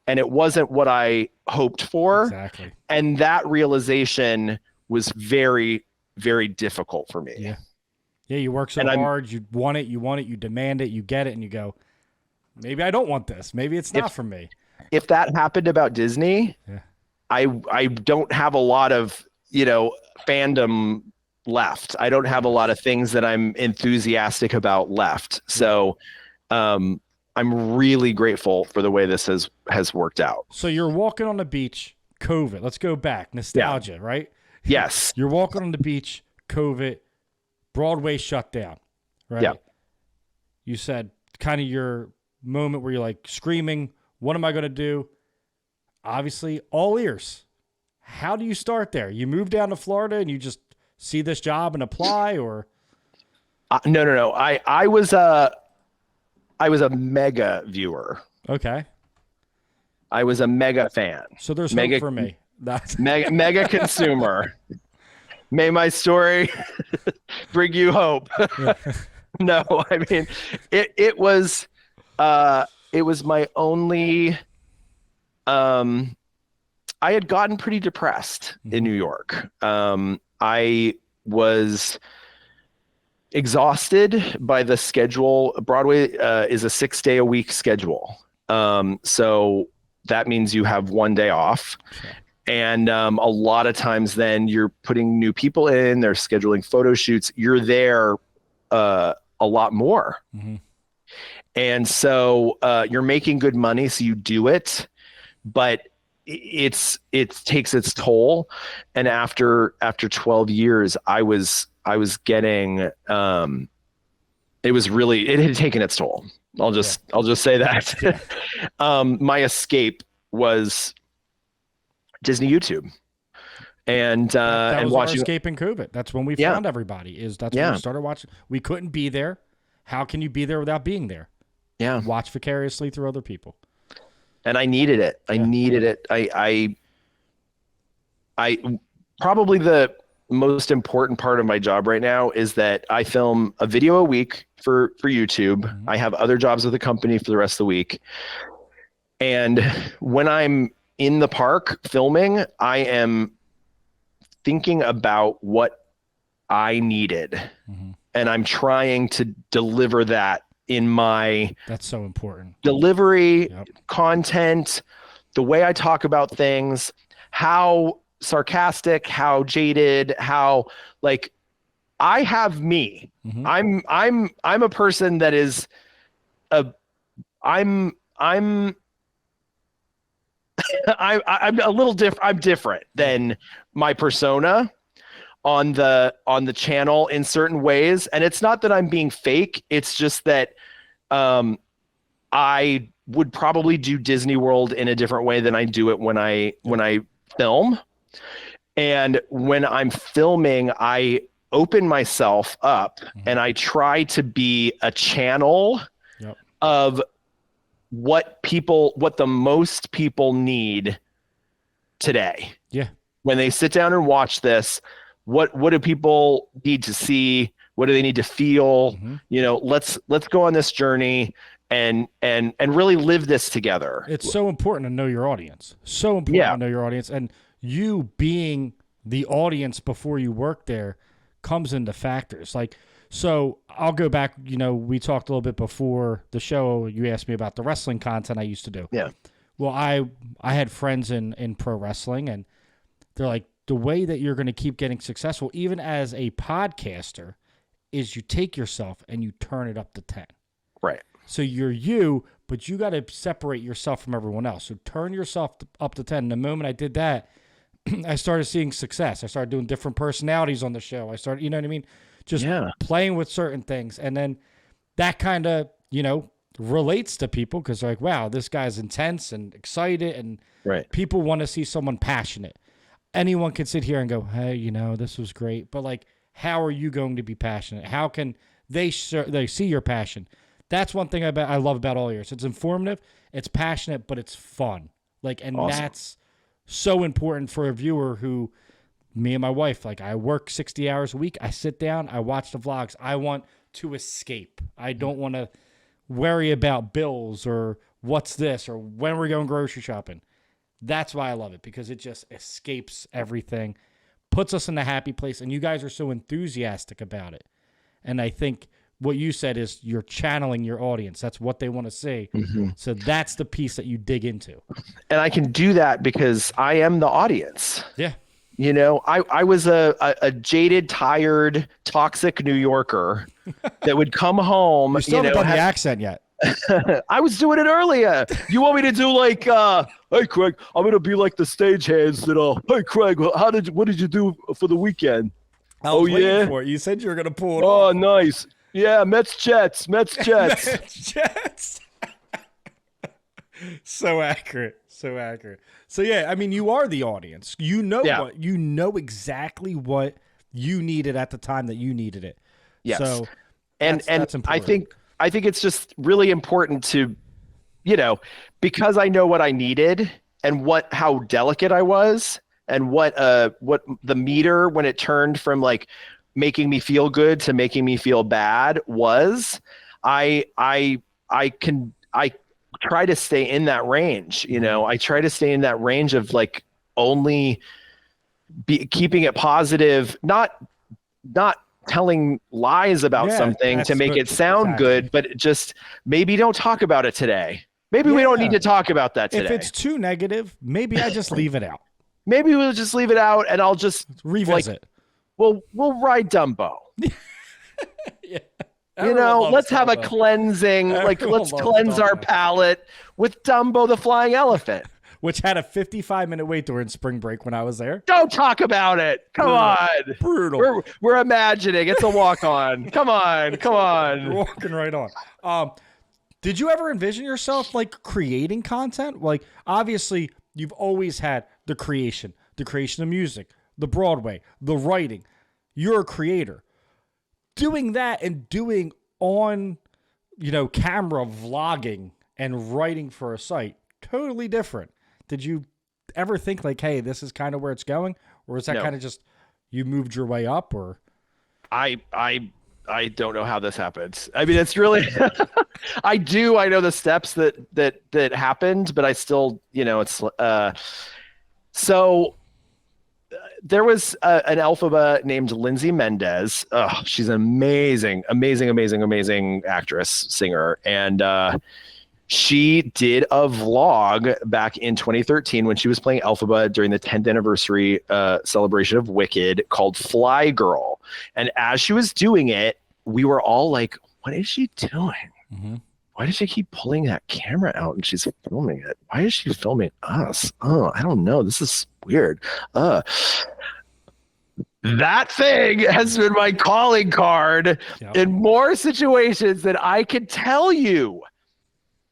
and it wasn't what I hoped for. Exactly. And that realization was very, very difficult for me. Yeah. Yeah. You work so hard. You want it. You demand it. You get it. And you go, maybe I don't want this. Maybe it's not for me. If that happened about Disney, Yeah. I don't have a lot of, fandom left. I don't have a lot of things that I'm enthusiastic about left. So I'm really grateful for the way this has worked out. So you're walking on the beach, COVID. Let's go back. Nostalgia, right? Yes. You're walking on the beach, COVID, Broadway shut down, right? Yeah. You said kind of your moment where you're like screaming, what am I going to do? Obviously, all ears. How do you start there? You move down to Florida and you just see this job and apply, or? No. I was a mega viewer. Okay. I was a mega fan. So there's hope for me. That's mega consumer. May my story bring you hope. No, I mean, it was my only. I had gotten pretty depressed in New York. I was exhausted by the schedule. Broadway is a 6-day-a-week schedule. So that means you have one day off. okay. And a lot of times then you're putting new people in, they're scheduling photo shoots. You're there a lot more. Mm-hmm. And so you're making good money, so you do it. But it takes its toll. And after 12 years, I was getting it had taken its toll. I'll just say that. My escape was Disney YouTube. And that and was watching our escaping COVID. That's when we found everybody. When we started watching. We couldn't be there. How can you be there without being there? Yeah. Watch vicariously through other people. And I needed it. I needed it. I probably the most important part of my job right now is that I film a video a week for YouTube. Mm-hmm. I have other jobs with the company for the rest of the week. And when I'm in the park filming, I am thinking about what I needed. Mm-hmm. And I'm trying to deliver that in my that's so important delivery, content, the way I talk about things, how sarcastic, how jaded, how like I have me. Mm-hmm. I'm a person that is I'm I'm a little different. I'm different than my persona on the channel in certain ways. And it's not that I'm being fake. It's just that I would probably do Disney World in a different way than I do it when I film. And when I'm filming, I open myself up and I try to be a channel of what the most people need today. Yeah. When they sit down and watch this, what do people need to see? What do they need to feel? Mm-hmm. Let's go on this journey and really live this together. It's so important to know your audience. So important to know your audience. And you being the audience before you work there comes into factors. Like, so I'll go back, we talked a little bit before the show. You asked me about the wrestling content I used to do. Yeah. Well, I had friends in pro wrestling, and they're like, the way that you're going to keep getting successful, even as a podcaster, is you take yourself and you turn it up to 10. Right. So you're you, but you got to separate yourself from everyone else. So turn yourself up to 10. And the moment I did that, I started seeing success. I started doing different personalities on the show. I started, you know what I mean? Just playing with certain things. And then that kind of, relates to people because they're like, wow, this guy's intense and excited, and Right. people want to see someone passionate. Anyone can sit here and go, hey, this was great, but like, how are you going to be passionate? How can they see your passion? That's one thing I love about all yours. It's informative, it's passionate, but it's fun. Like, and Awesome. that's so important for a viewer who, me and my wife, like, I work 60 hours a week. I sit down, I watch the vlogs. I want to escape. I don't want to worry about bills or what's this or when we're going grocery shopping. That's why I love it, because it just escapes everything, puts us in a happy place, and you guys are so enthusiastic about it. And I think what you said is you're channeling your audience. That's what they want to see. Mm-hmm. So that's the piece that you dig into. And I can do that because I am the audience. Yeah. I was a jaded, tired, toxic New Yorker that would come home. You still haven't done the accent yet. I was doing it earlier. You want me to do like, hey Craig, I'm gonna be like the stagehands that hey Craig, what did you do for the weekend? I was waiting for it. You said you were gonna pull it off. Oh, nice. Yeah, Mets Jets. Jets. So accurate. So yeah, I mean, you are the audience. You know exactly what you needed at the time that you needed it. Yes. So that's important. I think it's just really important to, because I know what I needed and how delicate I was, and what the meter when it turned from like making me feel good to making me feel bad was. I try to stay in that range. I try to stay in that range of like only keeping it positive, not telling lies about something to make it sound good, but just maybe don't talk about it today. Maybe we don't need to talk about that today. If it's too negative, maybe I just leave it out. Maybe we'll just leave it out and I'll just revisit. We'll ride Dumbo. Yeah. Let's have a cleansing, let's cleanse our palate with Dumbo the flying elephant. Which had a 55-minute wait during spring break when I was there. Don't talk about it. Come on. Brutal. We're imagining. It's a walk-on. Come on. You're walking right on. Did you ever envision yourself like creating content? Like, obviously, you've always had the creation of music, the Broadway, the writing. You're a creator. Doing that and doing on, camera vlogging and writing for a site, totally different. Did you ever think like, hey, this is kind of where it's going? Or is that kind of just you moved your way up? Or I don't know how this happens. I mean, it's really I know the steps that happened, but I still, it's so there was an alphaba named Lindsay Mendez. Oh, she's an amazing actress, singer. And she did a vlog back in 2013 when she was playing alphaba during the 10th anniversary celebration of Wicked called Fly Girl. And as she was doing it, we were all like, what is she doing? Mm-hmm. Why does she keep pulling that camera out and she's filming it? Why is she filming us? Oh, I don't know. This is weird. That thing has been my calling card in more situations than I can tell you.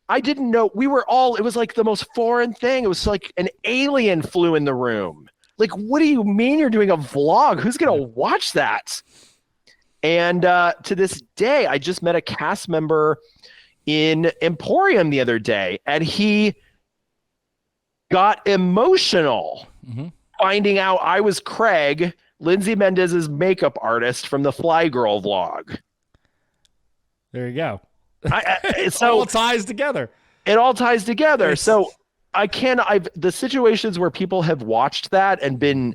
I didn't know. It was like the most foreign thing. It was like an alien flew in the room. Like, what do you mean you're doing a vlog? Who's going to watch that? And to this day, I just met a cast member in Emporium the other day, and he got emotional finding out I was Craig, Lindsay Mendez's makeup artist from the Fly Girl vlog. There you go. So all ties together. It all ties together. So the situations where people have watched that and been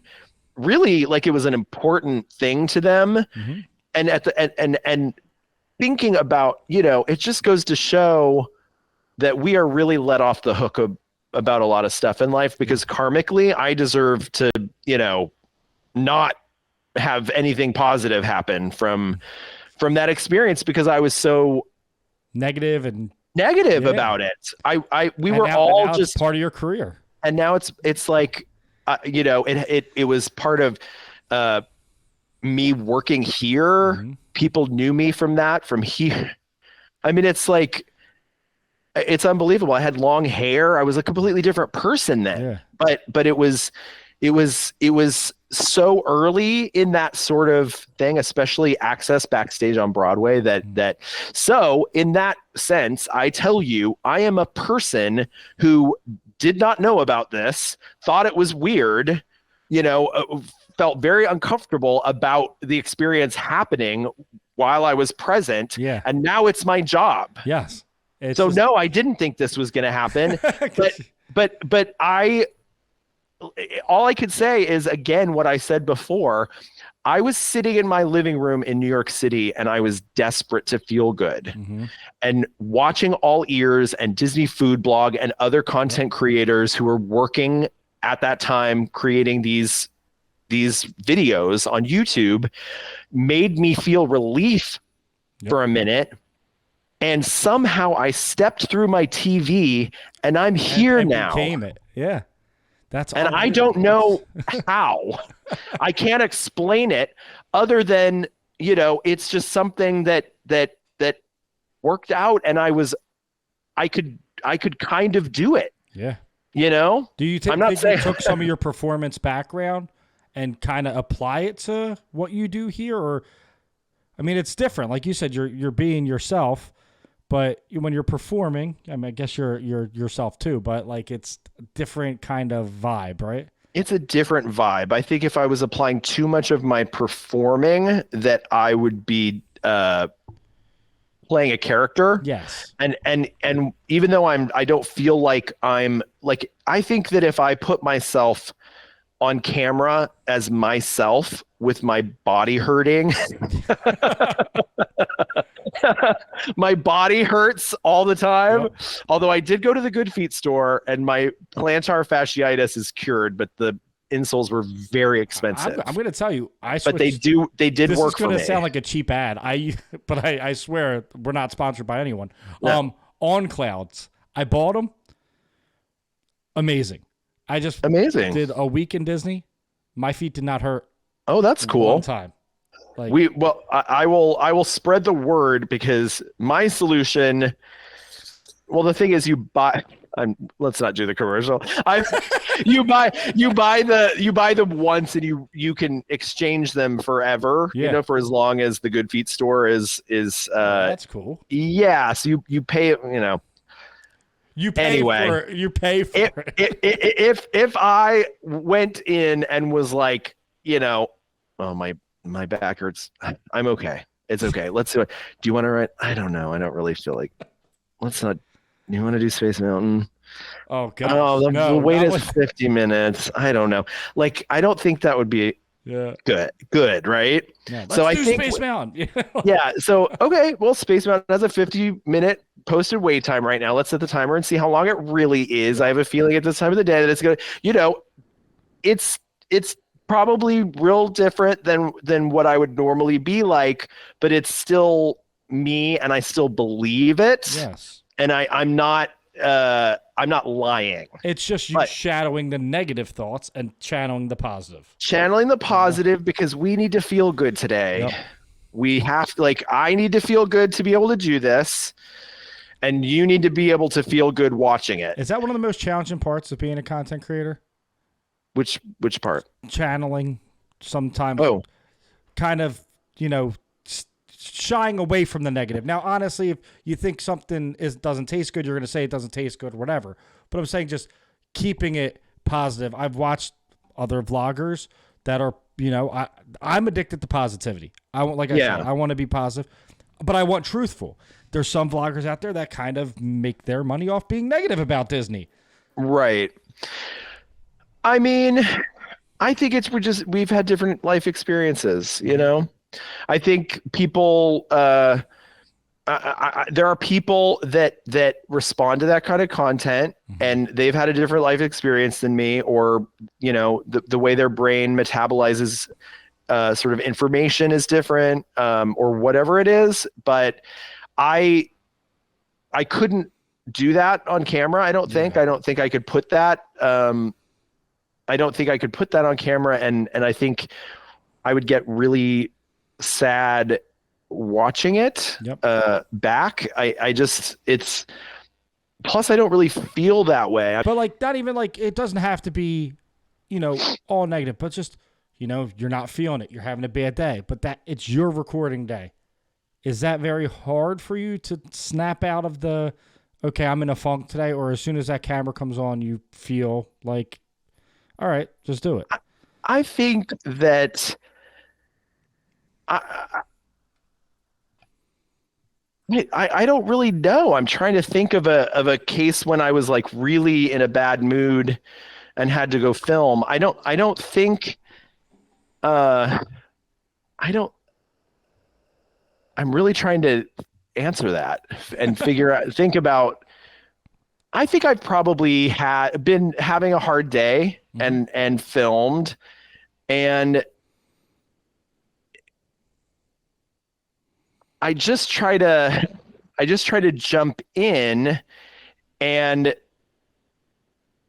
really like it was an important thing to them, and and thinking about, it just goes to show that we are really let off the hook about a lot of stuff in life, because karmically I deserve to, not have anything positive happen from that experience, because I was so negative about it. We were all just part of your career. And now it's like, it was part of me working here. People knew me from here. I mean, it's like, it's unbelievable. I had long hair. I was a completely different person then. Yeah. But it was so early in that sort of thing, especially access backstage on Broadway, that so in that sense, I tell you, I am a person who did not know about this, thought it was weird, felt very uncomfortable about the experience happening while I was present. Yeah. And now it's my job. Yes. No, I didn't think this was going to happen, but all I could say is, again, what I said before. I was sitting in my living room in New York City and I was desperate to feel good. Mm-hmm. And watching All Ears and Disney Food Blog and other content creators who were working at that time creating these videos on YouTube made me feel relief for a minute. And somehow I stepped through my TV and I'm here now. Became it. Yeah. And I don't know how. I can't explain it other than, it's just something that worked out, and I could kind of do it. Yeah. Do you think you took some of your performance background and kind of apply it to what you do here? Or, I mean, it's different. Like you said, you're being yourself. But when you're performing, I mean, I guess you're yourself too, but like it's a different kind of vibe, right? It's a different vibe. I think if I was applying too much of my performing, that I would be playing a character. Yes. And even though I don't feel like I think that if I put myself on camera as myself with my body hurting, my body hurts all the time. Yep. Although I did go to the Good Feet store and my plantar fasciitis is cured, but the insoles were very expensive. I'm going to tell you, but they did work for me. This is going to sound like a cheap ad. I swear we're not sponsored by anyone. No. On Clouds, I bought them. Amazing. I just did a week in Disney. My feet did not hurt. Oh, that's cool. One time. I will spread the word, because my solution. Well, the thing is, you buy. Let's not do the commercial. You buy them once, and you can exchange them forever. Yeah. For as long as the Good Feet store is. That's cool. Yeah. So you pay. You pay anyway, for it. If I went in and was like, oh, my back hurts. I'm okay. It's okay. Let's do it. Do you want to write? I don't know. I don't really feel like. Let's not. You want to do Space Mountain? Oh God. Oh, the wait is 50 minutes. I don't know. Like, I don't think that would be good, right? Yeah, let's do Space Mountain. Yeah. So okay. Well, Space Mountain has a 50-minute posted wait time right now. Let's set the timer and see how long it really is. I have a feeling at this time of the day that it's gonna. It's probably real different than what I would normally be like, but it's still me, and I still believe it. Yes. And I'm not lying. It's just you shadowing the negative thoughts and channeling the positive. Channeling the positive, because we need to feel good today. Yep. We have to, I need to feel good to be able to do this, and you need to be able to feel good watching it. Is that one of the most challenging parts of being a content creator? Which part? Channeling, sometimes kind of, shying away from the negative. Now, honestly, if you think something doesn't taste good, you're going to say it doesn't taste good or whatever. But I'm saying just keeping it positive. I've watched other vloggers that are, I'm addicted to positivity. I want to be positive, but I want truthful. There's some vloggers out there that kind of make their money off being negative about Disney. Right. I mean, I think we've had different life experiences, I think people, there are people that respond to that kind of content, and they've had a different life experience than me, or, the way their brain metabolizes sort of information is different, or whatever it is. But I couldn't do that on camera. I don't think I could put that. I don't think I could put that on camera. And I think I would get really sad watching it back. plus I don't really feel that way. But like, not even like, it doesn't have to be, all negative, but just, you're not feeling it. You're having a bad day, but that it's your recording day. Is that very hard for you to snap out of the, okay, I'm in a funk today, or as soon as that camera comes on, you feel like, all right, just do it? I think that I, I don't really know. I'm trying to think of a case when I was like really in a bad mood and had to go film. I don't think I don't I'm really trying to answer that and think about. I think I've probably been having a hard day and filmed, and I just try to jump in and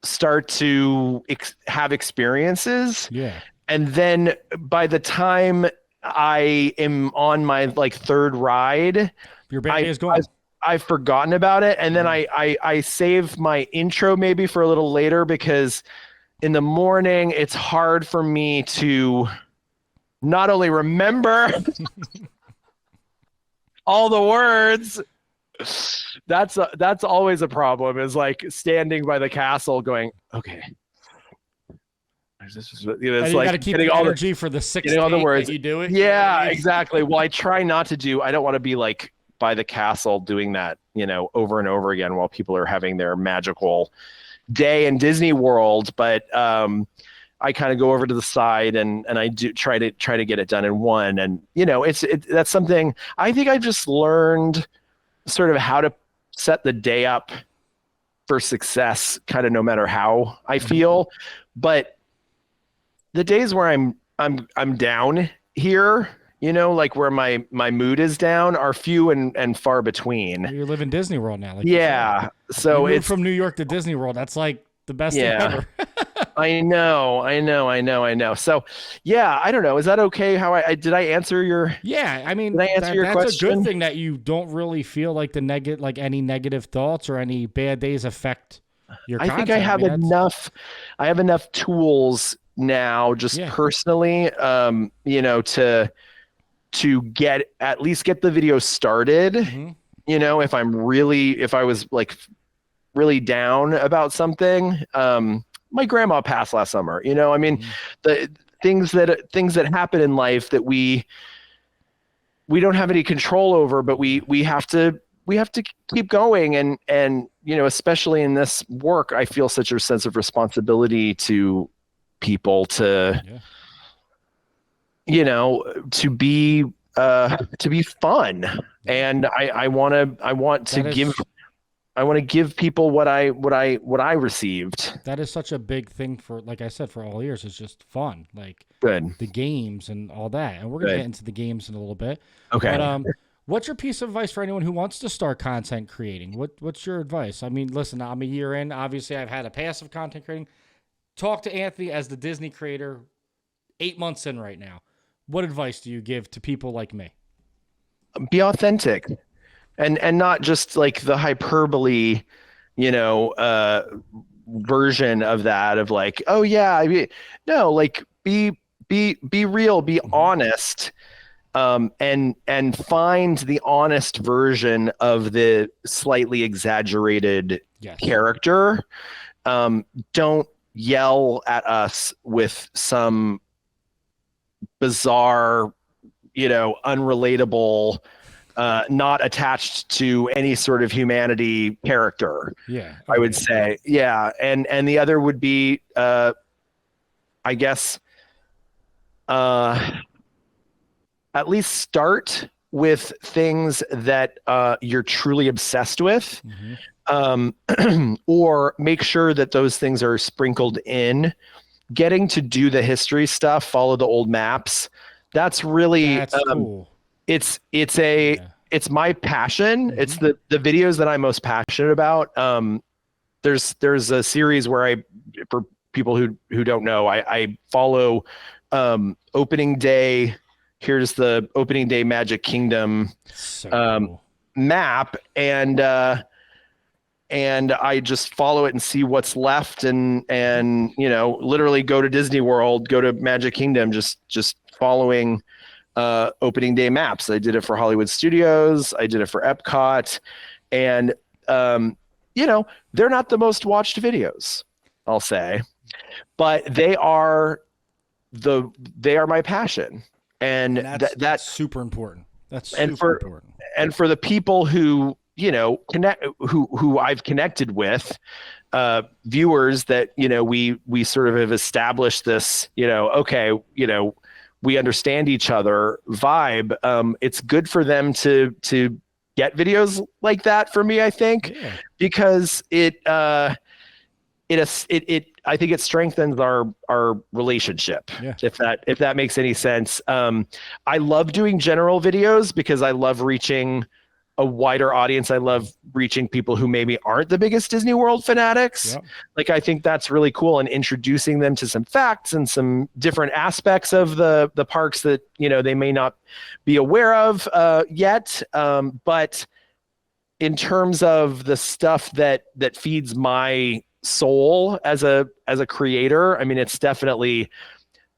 start to have experiences. Yeah. And then by the time I am on my like third ride, Your bad day is gone. I've forgotten about it. And then I save my intro maybe for a little later, because in the morning it's hard for me to not only remember all the words. That's always a problem, is like standing by the castle going, okay. It's you like got to keep the energy for the 6 all the words. That you do it. Yeah, exactly. Well, I try not to do. I don't want to be like by the castle doing that, over and over again while people are having their magical day in Disney World. But I kind of go over to the side and I do try to get it done in one. And that's something I think I've just learned, sort of how to set the day up for success, kind of no matter how I feel. But the days where I'm down here, like where my mood is down, are few and far between. You live in Disney World now. Like yeah. So it's from New York to Disney World. That's like the best thing ever. I know. So yeah, I don't know. Is that okay? How did I answer your? Yeah, I mean, did I answer your that's question? a good thing that you don't really feel like any negative thoughts or any bad days affect your content. I think I have enough. I have enough tools now, just personally, to at least get the video started. If I was like really down about something. My grandma passed last summer. The things that happen in life that we don't have any control over, but we have to keep going. And especially in this work, I feel such a sense of responsibility to people to be fun. And I want to give people what I received. That is such a big thing for, like I said, for all ears. It's just fun, like good the games and all that. And we're gonna get into the games in a little bit. Okay. But what's your piece of advice for anyone who wants to start content creating? What's your advice? I mean, listen, I'm a year in. Obviously, I've had a passive content creating. Talk to Anthony as the Disney creator, 8 months in right now. What advice do you give to people like me? Be authentic. And not just like the hyperbole, version of that, of like, oh yeah, no, like be real, be honest, and find the honest version of the slightly exaggerated character. Don't yell at us with some bizarre, unrelatable, not attached to any sort of humanity character. Yeah. I would say. Yeah. And the other would be, I guess, at least start with things that you're truly obsessed with, or make sure that those things are sprinkled in. Getting to do the history stuff, follow the old maps. That's really cool. It's my passion. It's the videos that I'm most passionate about. There's a series where for people who don't know, I follow opening day. Here's the opening day Magic Kingdom cool. map, and and I just follow it and see what's left, and literally go to Disney World, go to Magic Kingdom, just following opening day maps. I did it for Hollywood Studios, I did it for Epcot, and they're not the most watched videos, I'll say, but they are my passion, and that's super important. That's super important. And for the people who who I've connected with, viewers that we sort of have established this we understand each other vibe. It's good for them to get videos like that for me, I think, because I think it strengthens our relationship. Yeah. If that makes any sense. I love doing general videos because I love reaching a wider audience. I love reaching people who maybe aren't the biggest Disney World fanatics. Yep. Like, I think that's really cool, and introducing them to some facts and some different aspects of the parks that, they may not be aware of yet. But in terms of the stuff that feeds my soul as a creator, I mean, it's definitely,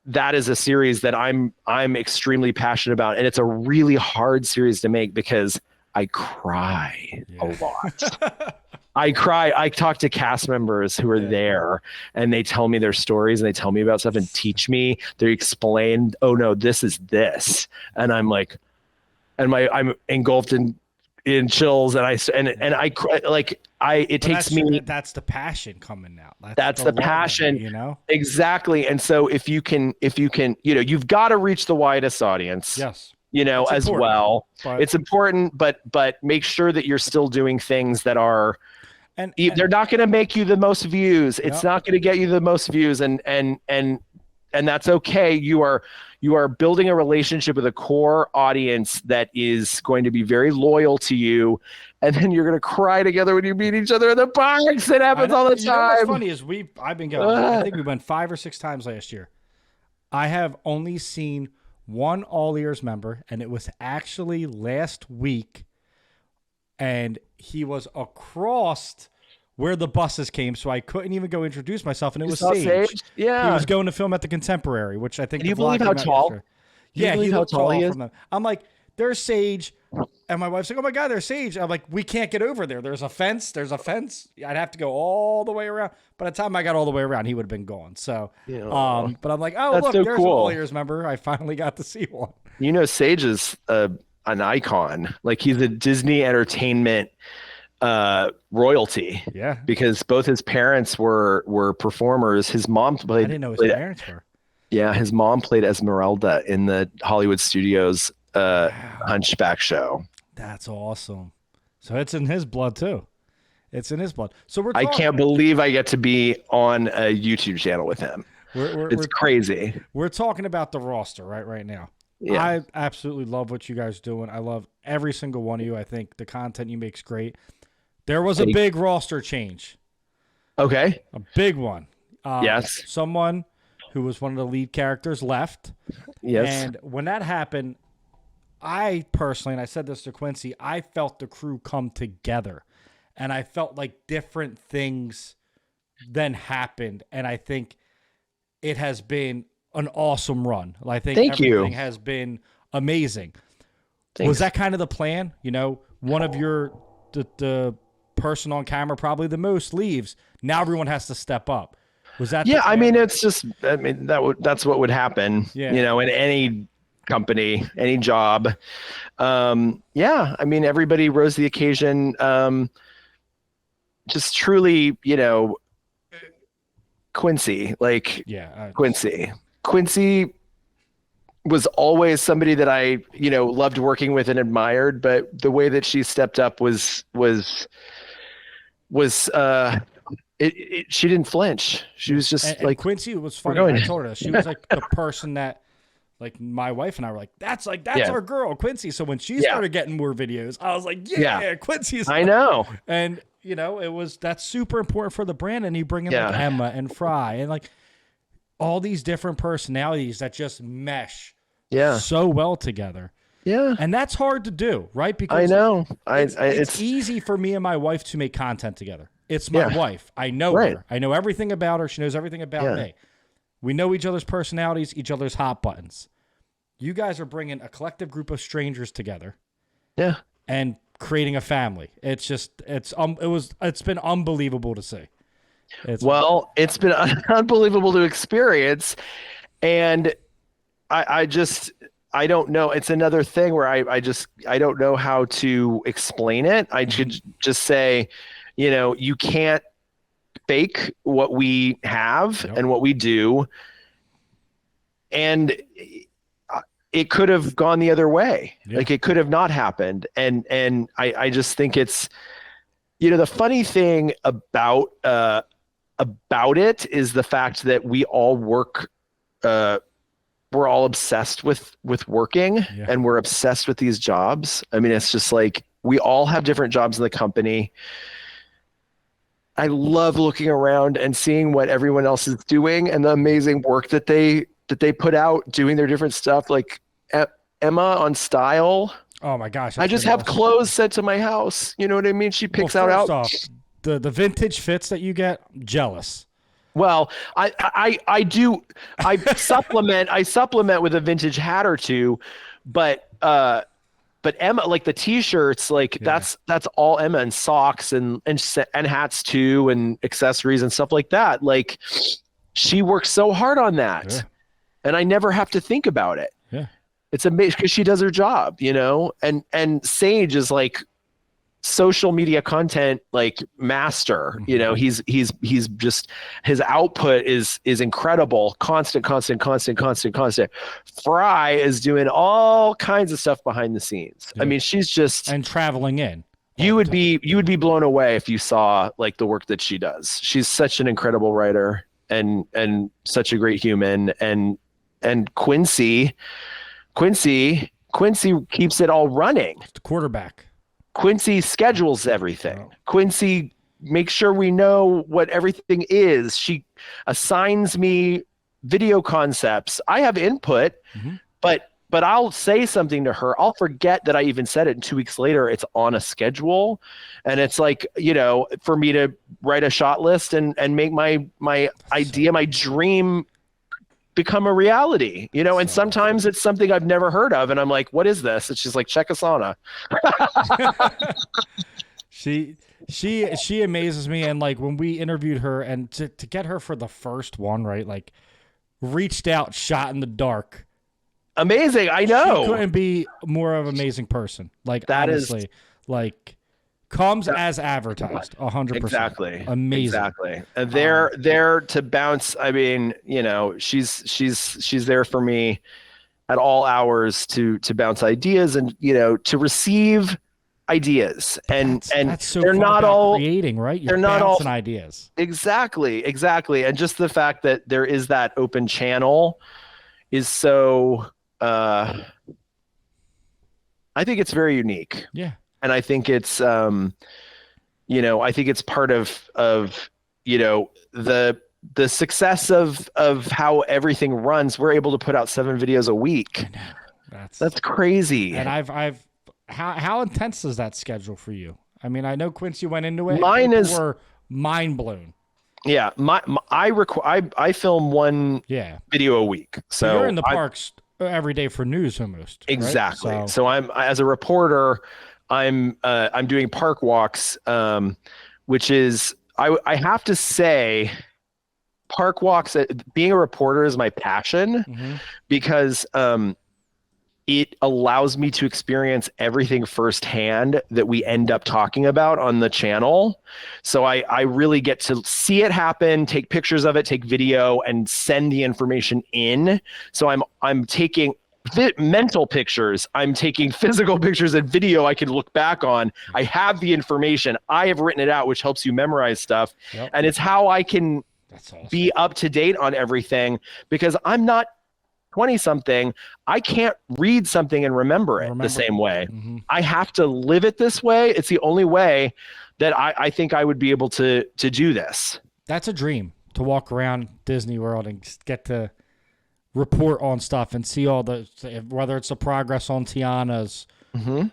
that is a series that I'm extremely passionate about. And it's a really hard series to make because I cry a lot. I cry. I talk to cast members who are there, and they tell me their stories, and they tell me about stuff and teach me. They explain, oh no, this is this. And I'm like, I'm engulfed in chills, and I cry. That's the passion coming out. That's the passion, exactly. And so if you can, you've got to reach the widest audience. Yes. As well. It's important, but make sure that you're still doing things that are, and they're not going to make you the most views. It's not going to get you the most views, and that's okay. You are building a relationship with a core audience that is going to be very loyal to you, and then you're going to cry together when you meet each other in the parks. It happens all the time. What's funny is I've been going. I think we went 5 or 6 times last year. I have only seen one All Ears member, and it was actually last week, and he was across where the buses came, so I couldn't even go introduce myself, and it was Sage. Yeah. He was going to film at the Contemporary, which I think. Can you believe how tall? Yeah, he looked tall from them. I'm like, there's Sage, and my wife's like, oh my God, there's Sage. I'm like, we can't get over there. There's a fence. I'd have to go all the way around. By the time I got all the way around, he would have been gone. So, but I'm like, oh, look, so there's cool. An All Ears member. I finally got to see one. Sage is an icon. Like, he's a Disney entertainment royalty. Yeah. Because both his parents were performers. His mom played. I didn't know his parents were. Yeah, his mom played Esmeralda in the Hollywood Studios Hunchback show. That's awesome. So it's in his blood too. It's in his blood. So I can't believe I get to be on a YouTube channel with him. It's crazy. We're talking about the roster right now. Yeah. I absolutely love what you guys are doing. I love every single one of you. I think the content you make is great. There was a big roster change. Okay. A big one. Yes. Someone who was one of the lead characters left. Yes. And when that happened, I personally, and I said this to Quincy, I felt the crew come together. And I felt like different things then happened. And I think it has been an awesome run. I think everything has been amazing. Thanks. Was that kind of the plan? One of the person on camera, probably the most, leaves. Now everyone has to step up. Was that? Yeah, I mean, it's just, that's what would happen. Yeah. In any company, any job. Yeah, I mean, everybody rose to the occasion. Just truly, Quincy, Quincy was always somebody that I, loved working with and admired, but the way that she stepped up was she didn't flinch. She was just and Quincy was funny. I told her she was like the person that, like, my wife and I were like, that's our girl, Quincy. So when she started getting more videos, I was like, Quincy's. I know. And that's super important for the brand. And you bring in like Emma and Fry and like all these different personalities that just mesh so well together. Yeah. And that's hard to do, right? I Because know. it's easy for me and my wife to make content together. It's my wife. I know Right. her. I know everything about her. She knows everything about Yeah. me. We know each other's personalities, each other's hot buttons. You guys are bringing a collective group of strangers together. Yeah. And creating a family. It's been unbelievable to see. Well, it's been unbelievable to experience. And I don't know. It's another thing where I don't know how to explain it. I should just say, you can't fake what we have and what we do. And it could have gone the other way. Yeah. Like it could have not happened. And I just think it's, the funny thing about it is the fact that we all work, we're all obsessed with working and we're obsessed with these jobs. I mean, it's just like, we all have different jobs in the company. I love looking around and seeing what everyone else is doing and the amazing work that they put out doing their different stuff. Like Emma on Style. Oh my gosh. I just have clothes sent to my house. You know what I mean? She picks out the vintage fits that you get. I'm jealous. Well, I do. I supplement with a vintage hat or two, but Emma, like the t-shirts, like that's all Emma, and socks and hats too, and accessories and stuff like that. Like she works so hard on that, and I never have to think about it. Yeah, it's amazing because she does her job, and Sage is like social media content like master. He's just, his output is incredible. Constant. Fry is doing all kinds of stuff behind the scenes. I mean, she's just, and traveling in. You would be blown away if you saw like the work that she does. She's such an incredible writer and such a great human. And Quincy keeps it all running. The quarterback. Quincy schedules everything. Quincy makes sure we know what everything is. She assigns me video concepts. I have input, but I'll say something to her. I'll forget that I even said it, and 2 weeks later it's on a schedule. And it's like, for me to write a shot list and make my idea, my dream become a reality, and sometimes it's something I've never heard of, and I'm like, what is this? And she's like, check a sauna. She amazes me. And like when we interviewed her, and to get her for the first one, right, like reached out, shot in the dark. Amazing. I know. She couldn't be more of an amazing person. Like that, honestly, like comes as advertised. 100%. Exactly. Amazing. Exactly. And they're there to bounce. I mean, she's there for me at all hours to bounce ideas and, to receive ideas. And that's so they're not all creating, right? They're not all ideas. Exactly. And just the fact that there is that open channel is so, I think it's very unique. Yeah. And I think it's, I think it's part of the success of how everything runs. We're able to put out 7 videos a week. That's crazy. And how intense is that schedule for you? I mean, I know Quincy went into it. Mine is mind blown. Yeah, I film 1 video a week. So you're in the parks every day for news almost. Exactly. Right? So I'm, as a reporter, I'm doing park walks, which is, I have to say, park walks, being a reporter is my passion, because it allows me to experience everything firsthand that we end up talking about on the channel. So I really get to see it happen, take pictures of it, take video, and send the information in. So I'm taking mental pictures, I'm taking physical pictures and video I can look back on. I have the information. I have written it out, which helps you memorize stuff. Yep. And it's how I can be up to date on everything, because I'm not 20-something. I can't read something and remember it the same way. I have to live it this way. It's the only way that I think I would be able to do this. That's a dream, to walk around Disney World and get to report on stuff and see all the, whether it's the progress on Tiana's,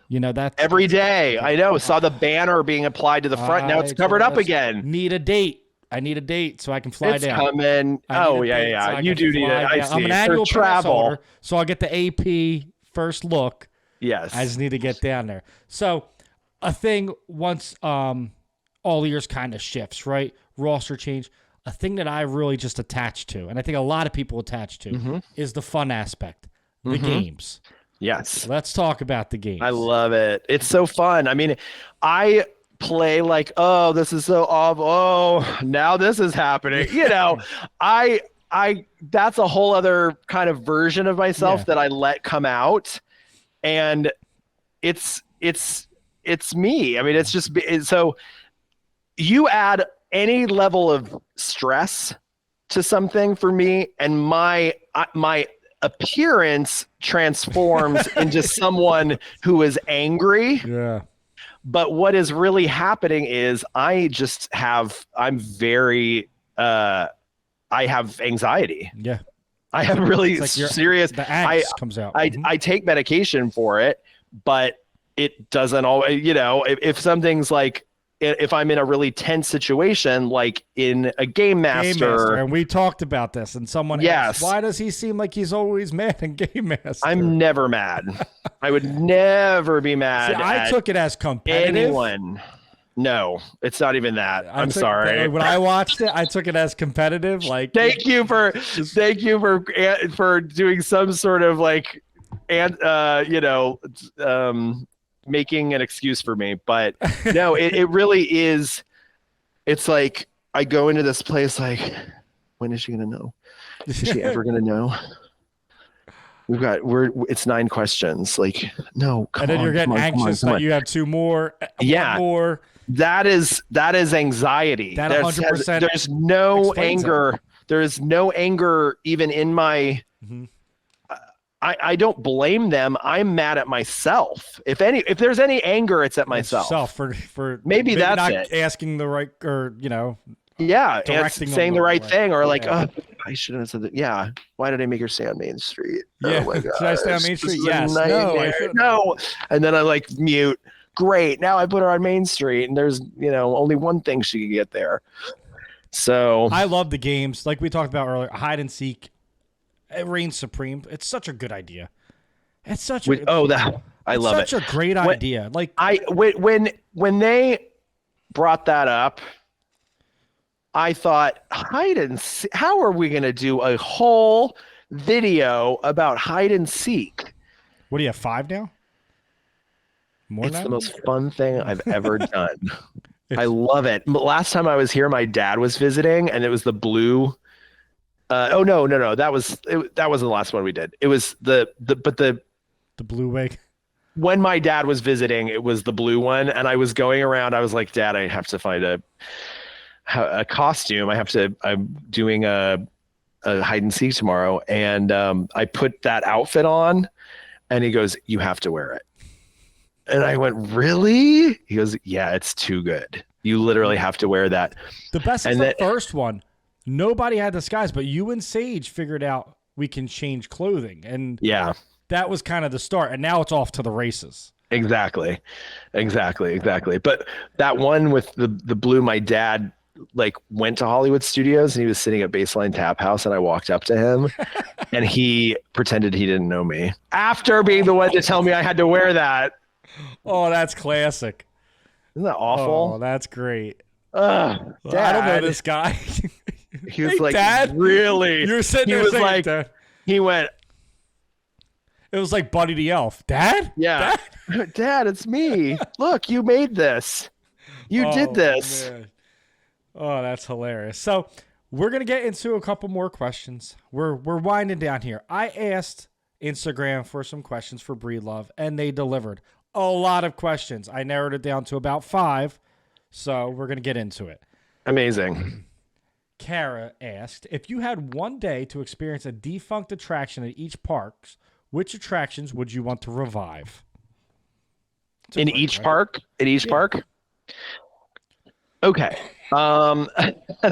you know, that every day. I know. Saw the banner being applied to the front. Now it's covered up again. Need a date. I need a date so I can fly It's down. coming. Oh, yeah. So you do need it. I see. I'm an annual For travel. holder, so I'll get the AP first look. Yes. I just need to get down there. So a thing once all years kind of shifts, right? Roster change. A thing that I really just attach to, and I think a lot of people attach to, is the fun aspect, the games. Yes. Let's talk about the games. I love it. It's so fun. I mean, I play like, oh, this is so awful. Oh, now this is happening. You know, I that's a whole other kind of version of myself that I let come out, and it's me. I mean, it's just so you add any level of stress to something for me, and my appearance transforms into someone who is angry. Yeah. But what is really happening is I have anxiety. Yeah. I have really serious. The angst comes out. I take medication for it, but it doesn't always, you know, if something's like, if I'm in a really tense situation, like in a Game Master. And we talked about this, and someone asked, why does he seem like he's always mad in Game Master? I'm never mad. I would never be mad. See, I took it as competitive. Anyone. No, it's not even that. I'm sorry. When I watched it, I took it as competitive. Like, thank you for doing some sort of like, making an excuse for me. But no, it really is. It's like I go into this place like, when is she gonna know? Is she ever gonna know? It's 9 questions. Like, no, and then you're getting anxious that you have 2 more. Yeah. 1 more. That is anxiety. That 100%. There's no anger. It. There is no anger even in my. I don't blame them. I'm mad at myself. If there's any anger, it's at myself. For maybe that's not it. Asking the right, or directing saying the right thing, or like, yeah. oh, I shouldn't have said that. Yeah, why did I make her stay on Main Street? Yeah, oh my God. Should I stay on Main Street? Yes. No. And then I like mute. Great. Now I put her on Main Street, and there's only one thing she could get there. So I love the games, like we talked about earlier. Hide and seek. It reigns supreme. It's such a good idea. It's such a I love it. Such a great idea. Like when they brought that up, I thought hide and seek. How are we going to do a whole video about hide and seek? What do you have, 5 now? It's the most fun thing I've ever done. I love it. Last time I was here, my dad was visiting, and it was the blue. No. That wasn't the last one we did. It was the blue wig. When my dad was visiting, it was the blue one, and I was going around. I was like, Dad, I have to find a costume. I'm doing a hide and seek tomorrow, and I put that outfit on, and he goes, you have to wear it. And I went, really? He goes, yeah, it's too good. You literally have to wear that. The best is the first one. Nobody had disguise, but you and Sage figured out we can change clothing. And that was kind of the start. And now it's off to the races. Exactly. But that one with the blue, my dad went to Hollywood Studios, and he was sitting at Baseline Tap House, and I walked up to him and he pretended he didn't know me after being the one to tell me I had to wear that. Oh, that's classic. Isn't that awful? Oh, that's great. Dad. I don't know this guy. He was hey, like, Dad? really? You're sitting there saying, Dad. He went. It was like Buddy the Elf. Dad? Yeah. Dad, it's me. Look, you made this. You did this. Man. Oh, that's hilarious. So we're going to get into a couple more questions. We're winding down here. I asked Instagram for some questions for Breedlove, and they delivered a lot of questions. I narrowed it down to about 5, so we're going to get into it. Amazing. Kara asked, if you had one day to experience a defunct attraction at each park, which attractions would you want to revive? In each park? In each park? Okay.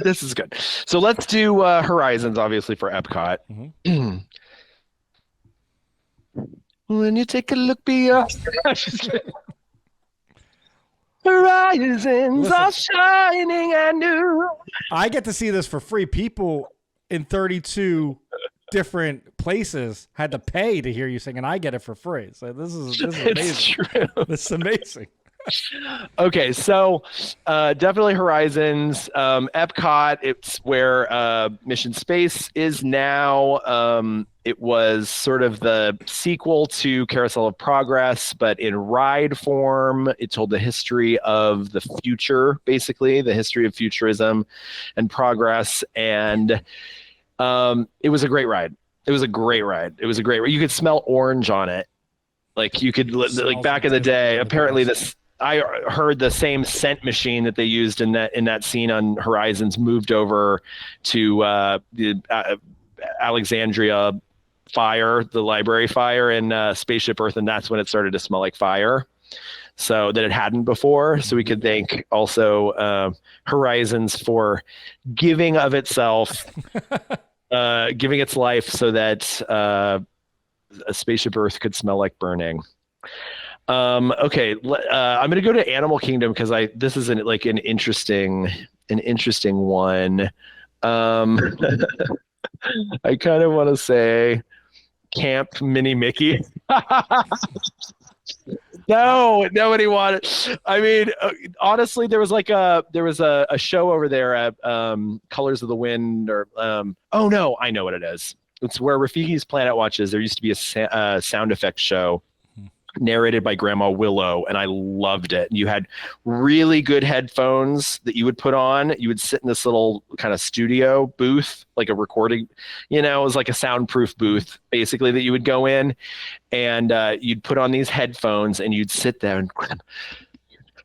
This is good. So let's do Horizons, obviously, for Epcot. Mhm. When you take a look beyond, horizons Listen. are shining and new. I get to see this for free. People in 32 different places had to pay to hear you sing, and I get it for free. So this is amazing. It's true. This is amazing. Okay, so definitely Horizons. Epcot, it's where Mission Space is now. It was sort of the sequel to Carousel of Progress, but in ride form. It told the history of the future, basically, the history of futurism and progress. And it was a great ride. It was a great ride. You could smell orange on it. Like you could, like back in the day, apparently I heard the same scent machine that they used in that scene on Horizons moved over to the Alexandria fire, the library fire in Spaceship Earth, and that's when it started to smell like fire. So that it hadn't before. So we could thank also Horizons for giving of itself, giving its life so that a Spaceship Earth could smell like burning. Okay, I'm gonna go to Animal Kingdom because this is an interesting one. I kind of want to say Camp Mini Mickey. No, nobody wanted. I mean, honestly, there was a show over there at Colors of the Wind, or oh no, I know what it is. It's where Rafiki's Planet watches. There used to be a sound effects show narrated by Grandma Willow, and I loved it. You had really good headphones that you would put on. You would sit in this little kind of studio booth, like a recording, it was like a soundproof booth, basically, that you would go in, and you'd put on these headphones, and you'd sit there, and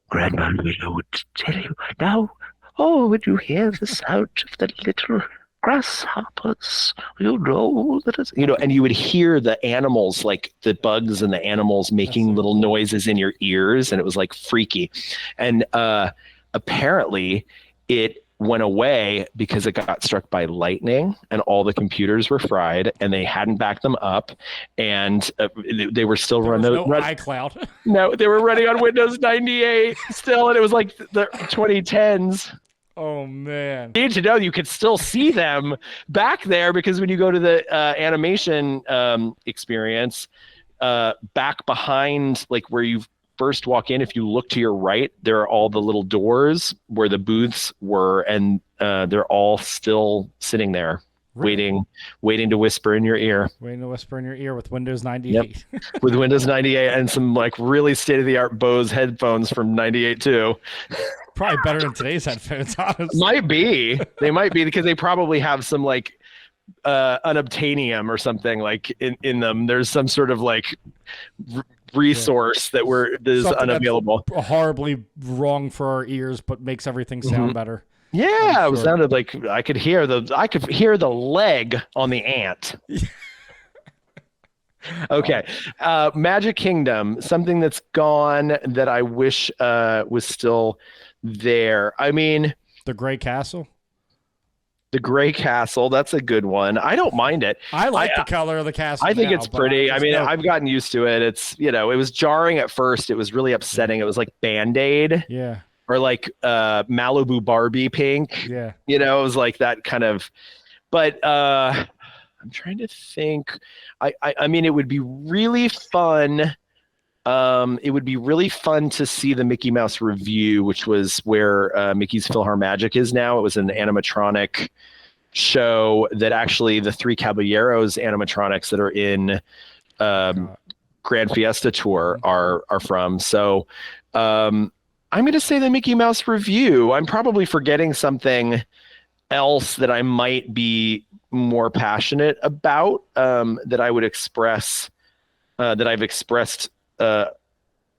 Grandma Willow would tell you, now, would you hear the sound of the little grasshoppers, and you would hear the animals, like the bugs and the animals making little noises in your ears, and it was like freaky. And apparently it went away because it got struck by lightning and all the computers were fried and they hadn't backed them up, and they were still running iCloud. No, they were running on Windows 98 still, and it was like the 2010s. Oh man! You need to know you could still see them back there, because when you go to the animation experience, back behind, like where you first walk in, if you look to your right, there are all the little doors where the booths were, and they're all still sitting there. Really? Waiting to whisper in your ear. Waiting to whisper in your ear with Windows 98. Yep. With Windows 98 and some like really state-of-the-art Bose headphones from 98 too. Probably better than today's headphones, honestly. Might be. They might be, because they probably have some like unobtainium or something like in them. There's some sort of like resource that is something unavailable. Horribly wrong for our ears, but makes everything sound better. Yeah, it sounded like I could hear the leg on the ant. Okay. Magic Kingdom, something that's gone that I wish was still there. I mean, the Gray Castle. The Gray Castle, that's a good one. I don't mind it. I like the color of the castle. I think it's pretty. I mean, I've gotten used to it. It's, it was jarring at first. It was really upsetting. It was like Band-Aid. Yeah. Or like Malibu Barbie pink. Yeah. It was like that kind of, but I'm trying to think. I mean, it would be really fun. It would be really fun to see the Mickey Mouse Revue, which was where Mickey's PhilharMagic is now. It was an animatronic show that actually the Three Caballeros animatronics that are in Grand Fiesta Tour are from. So I'm going to say the Mickey Mouse Revue. I'm probably forgetting something else that I might be more passionate about, that I would express, that I've expressed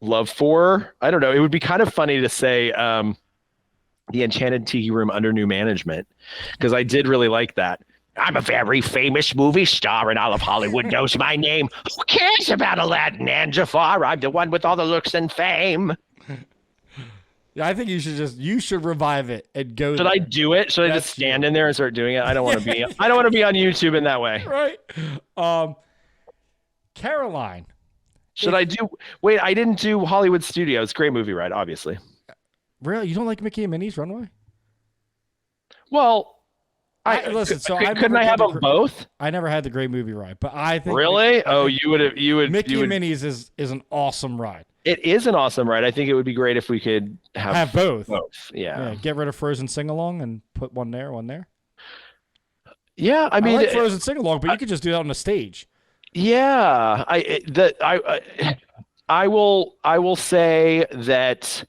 love for. I don't know. It would be kind of funny to say the Enchanted Tiki Room under new management, because I did really like that. I'm a very famous movie star and all of Hollywood knows my name. Who cares about Aladdin and Jafar? I'm the one with all the looks and fame. I think you should revive it and go. Should there. I do it? Should I just stand in there and start doing it? I don't want to be. I don't want to be on YouTube in that way. Right. Caroline. Should I do? Wait, I didn't do Hollywood Studios. Great movie ride, obviously. Really, you don't like Mickey and Minnie's Runway? Well, listen. So couldn't I have them both? I never had the Great Movie Ride, but I think really. You would. Mickey and Minnie's is an awesome ride. It is an awesome ride. I think it would be great if we could have both. Yeah. Get rid of Frozen Sing Along and put one there, one there. Yeah, I mean, I like Frozen Sing Along, but you could just do that on the stage. Yeah, I will say that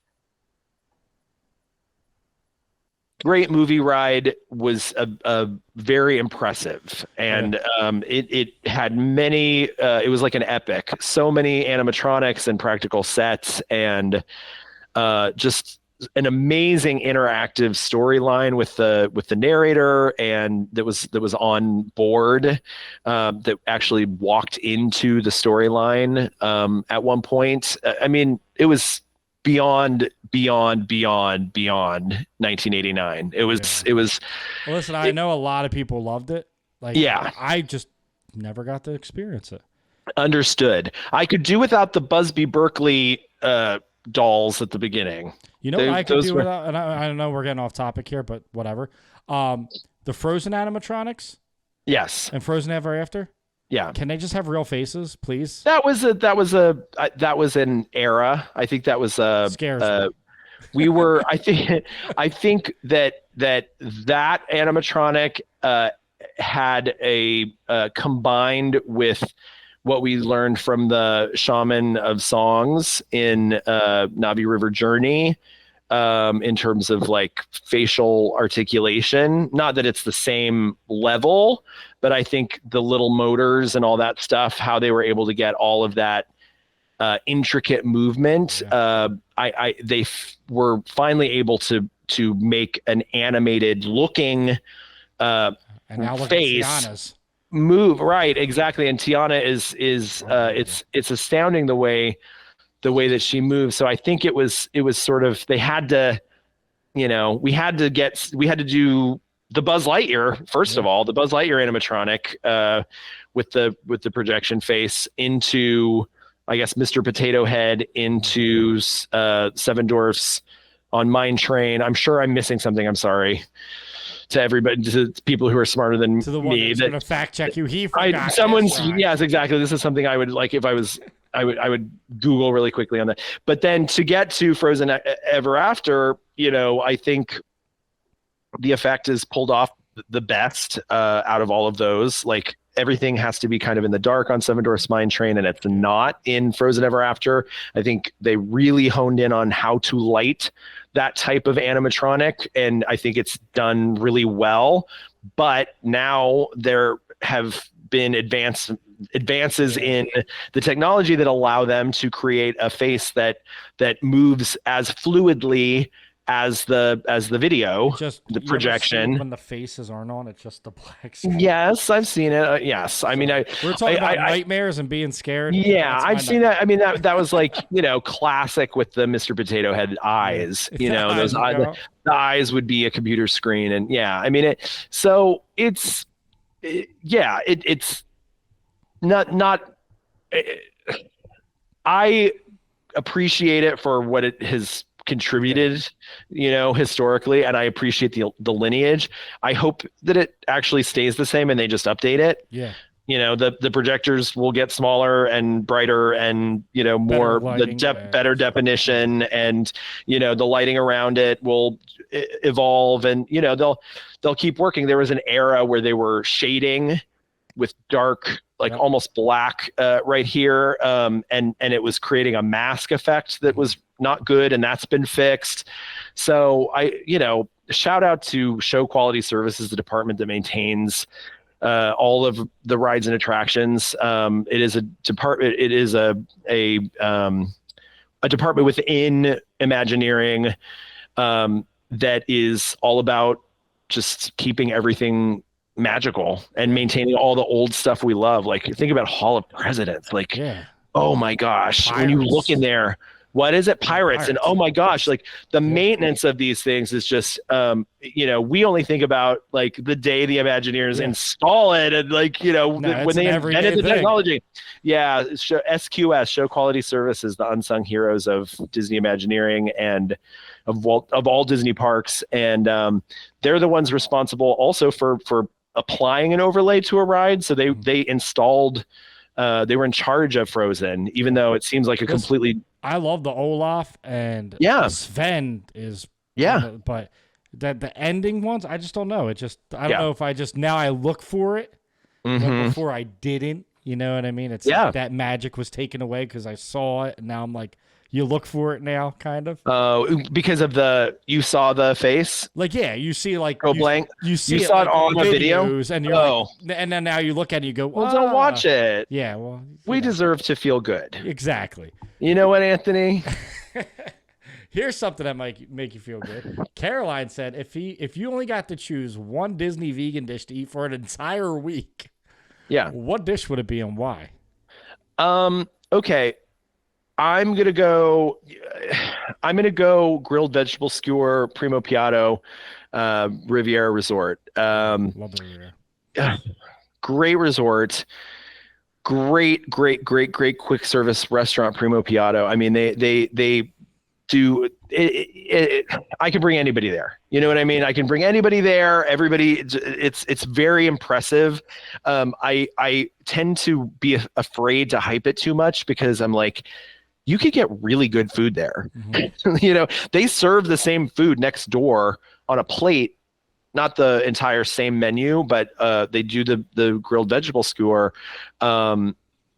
Great Movie Ride was a very impressive, and it had many. It was like an epic. So many animatronics and practical sets, and just an amazing interactive storyline with the narrator, and that was on board, that actually walked into the storyline at one point. I mean, it was beyond 1989. It was. Well, listen, I know a lot of people loved it. I just never got to experience it. Understood. I could do without the Busby Berkeley dolls at the beginning. You know what I could do without, and I know we're getting off topic here, but whatever. The Frozen animatronics. Yes. And Frozen Ever After. Yeah. Can they just have real faces, please? That was an era. I think that was scares me. We were. I think that animatronic had a combined with what we learned from the Shaman of Songs in Navi River Journey, in terms of like facial articulation. Not that it's the same level, but I think the little motors and all that stuff, how they were able to get all of that intricate movement. Yeah. They were finally able to make an animated looking and now look face. At Tiana's. Move right, exactly, and Tiana is it's astounding the way that she moves. So I think it was sort of, they had to, we had to do the Buzz Lightyear first of all, the Buzz Lightyear animatronic with the projection face into, I guess, Mr. Potato Head, into Seven Dwarfs on Mine Train. I'm sure I'm missing something. I'm sorry. To everybody, to people who are smarter than to the one me, that's going to fact check you. Yes, exactly. This is something I would like if I would Google really quickly on that. But then to get to Frozen Ever After, I think the effect is pulled off the best out of all of those. Like, everything has to be kind of in the dark on Seven Dwarfs Mine Train, and it's not in Frozen Ever After. I think they really honed in on how to light that type of animatronic, and I think it's done really well. But now there have been advances in the technology that allow them to create a face that moves as fluidly as the video, the projection. When the faces aren't on, it's just the black screen. Yes, I've seen it. Yes, I mean, we're talking about nightmares and being scared. Yeah, I've seen that. I mean, that was like, classic with the Mr. Potato Head eyes. Those eyes, the eyes would be a computer screen, and I mean it. So it's not. I appreciate it for what it has contributed, historically, and I appreciate the lineage. I hope that it actually stays the same and they just update it. Yeah. The projectors will get smaller and brighter, and more lighting, better definition, and the lighting around it will evolve, and they'll keep working. There was an era where they were shading with dark, almost black right here, and it was creating a mask effect that was not good, and that's been fixed. So shout out to Show Quality Services, the department that maintains all of the rides and attractions. It is a department. It is a department within Imagineering that is all about just keeping everything magical and maintaining all the old stuff we love. Like, think about Hall of Presidents. Oh my gosh, Pirates. When you look in there, what is it? Pirates. And oh my gosh, like the Yeah. maintenance of these things is just, we only think about like the day the Imagineers Yeah. install it and like, No, when it's they an invented everyday the thing. technology. Yeah. SQS, Show Quality Services, the unsung heroes of Disney Imagineering and of all Disney parks. And they're the ones responsible also for applying an overlay to a ride. So they installed, they were in charge of Frozen, even though it seems like a completely. I love the Olaf and Yeah. Sven is but the ending ones, I just don't know. I don't know if I just now I look for it, but before I didn't. You know what I mean? It's like that magic was taken away because I saw it, and now I'm like, you look for it now, kind of. Because of you saw the face. Like you see like go blank. You see you saw it it on a video, and you're like, and then now you look at it, and you go, well, don't watch it. Yeah, well, we deserve to feel good. Exactly. You know what, Anthony? Here's something that might make you feel good. Caroline said if you only got to choose one Disney vegan dish to eat for an entire week, what dish would it be and why? Okay. I'm gonna go grilled vegetable skewer, Primo Piatto, Riviera Resort. Love the Riviera. Great resort. Great quick service restaurant, Primo Piatto. I mean, they do it. I can bring anybody there. You know what I mean? I can bring anybody there. Everybody, it's very impressive. I tend to be afraid to hype it too much because I'm like, you could get really good food there. They serve the same food next door on a plate, not the entire same menu, but they do the grilled vegetable skewer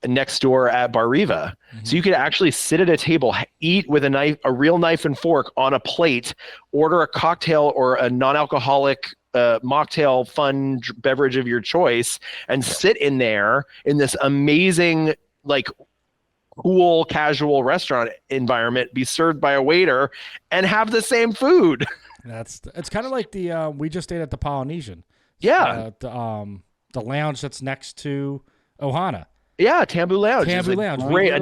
next door at Bar Riva. So you could actually sit at a table, eat with a real knife and fork on a plate, order a cocktail or a non-alcoholic mocktail fun beverage of your choice, and sit in there in this amazing, like, cool casual restaurant environment, be served by a waiter, and have the same food. It's kind of like the we just stayed at the Polynesian. The lounge that's next to Ohana. Yeah, Tambu Lounge. Tambu Lounge. Great.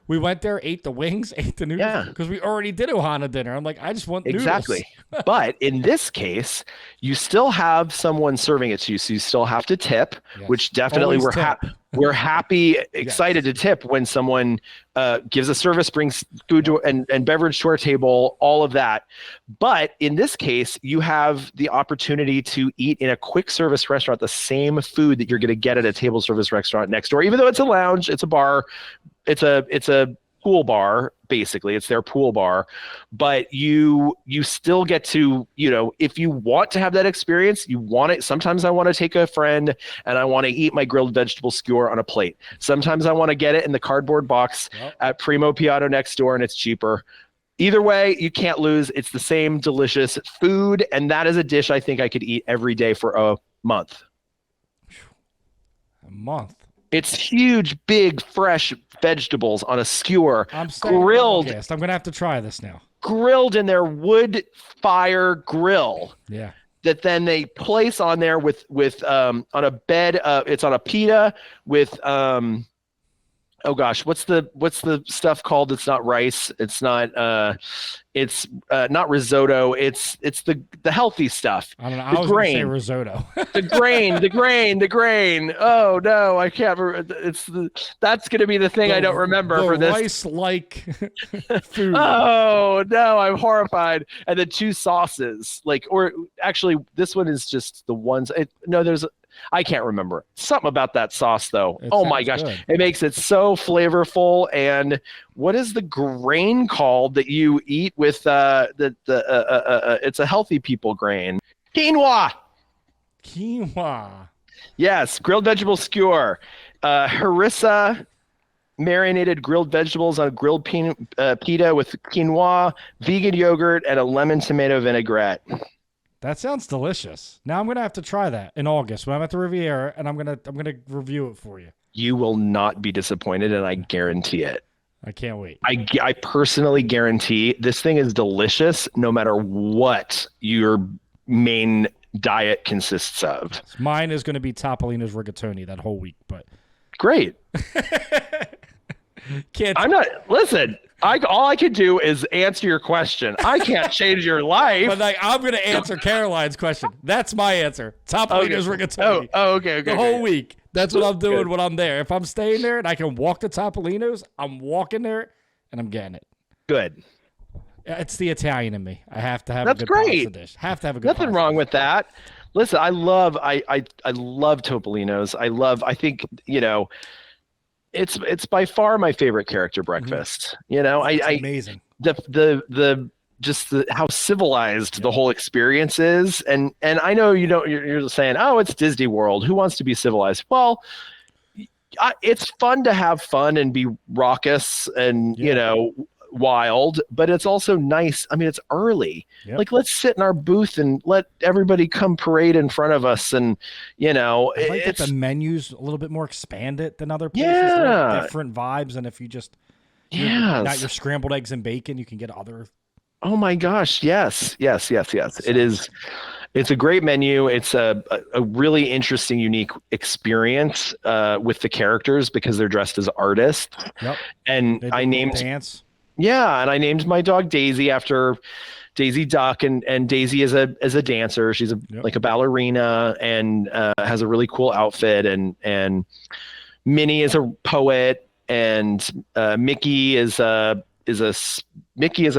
We went there, ate the wings, ate the noodles. Because we already did Ohana dinner. I'm like, I just want noodles. Exactly. But in this case, you still have someone serving it to you, so you still have to tip, which definitely we're happy, excited to tip when someone gives a service, brings food and beverage to our table, all of that. But in this case, you have the opportunity to eat in a quick service restaurant the same food that you're going to get at a table service restaurant next door, even though it's a lounge, it's a bar, it's a pool bar, basically. It's their pool bar. But you still get to, if you want to have that experience, you want it. Sometimes I want to take a friend and I want to eat my grilled vegetable skewer on a plate. Sometimes I want to get it in the cardboard box at Primo Piatto next door, and it's cheaper. Either way, you can't lose. It's the same delicious food, and that is a dish I think I could eat every day for a month. A month? It's huge, big, fresh vegetables on a skewer, grilled. I'm going to have to try this now. Grilled in their wood fire grill. Yeah. That then they place on there with on a bed. It's on a pita with oh gosh, what's the stuff called? It's not rice. It's not not risotto. It's the healthy stuff. I don't know. I was going to say risotto. the grain. Oh no, I can't remember. That's going to be the thing I don't remember for this. Rice-like food. Oh no, I'm horrified. And the two sauces, or actually, this one is just the ones. I can't remember. Something about that sauce, though. Oh my gosh. Good. It makes it so flavorful. And what is the grain called that you eat with it's a healthy people grain? Quinoa. Yes. Grilled vegetable skewer. Harissa marinated grilled vegetables on a grilled pita with quinoa, vegan yogurt, and a lemon tomato vinaigrette. That sounds delicious. Now I'm gonna have to try that in August when I'm at the Riviera, and I'm gonna review it for you. You will not be disappointed, and I guarantee it. I can't wait. I personally guarantee this thing is delicious, no matter what your main diet consists of. Mine is going to be Topolino's rigatoni that whole week, but great. I'm not. Listen. All I can do is answer your question. I can't change your life. But like, I'm gonna answer Caroline's question. That's my answer. Topolino's rigatoni. Okay. The whole week. That's what I'm doing when I'm there. If I'm staying there and I can walk to Topolino's, I'm walking there and I'm getting it. Good. It's the Italian in me. I have to have That's a good great. pasta dish. Have to have a good Nothing pasta wrong dish. with that. Listen, I love Topolino's. I think, it's by far my favorite character breakfast. It's amazing. How civilized the whole experience is. And I know you're saying, oh, it's Disney World. Who wants to be civilized? Well, it's fun to have fun and be raucous and, wild, but it's also nice. I mean, it's early. Yep. Like, let's sit in our booth and let everybody come parade in front of us. And, I like that the menu's a little bit more expanded than other places. Yeah. Different vibes. And if you just, not your scrambled eggs and bacon, you can get other. Oh my gosh. Yes. It is. It's a great menu. It's a really interesting, unique experience with the characters because they're dressed as artists. Yep. And I named dance. Yeah, and I named my dog Daisy after Daisy Duck, and Daisy is a dancer. She's like a ballerina and has a really cool outfit. And Minnie is a poet, and Mickey is a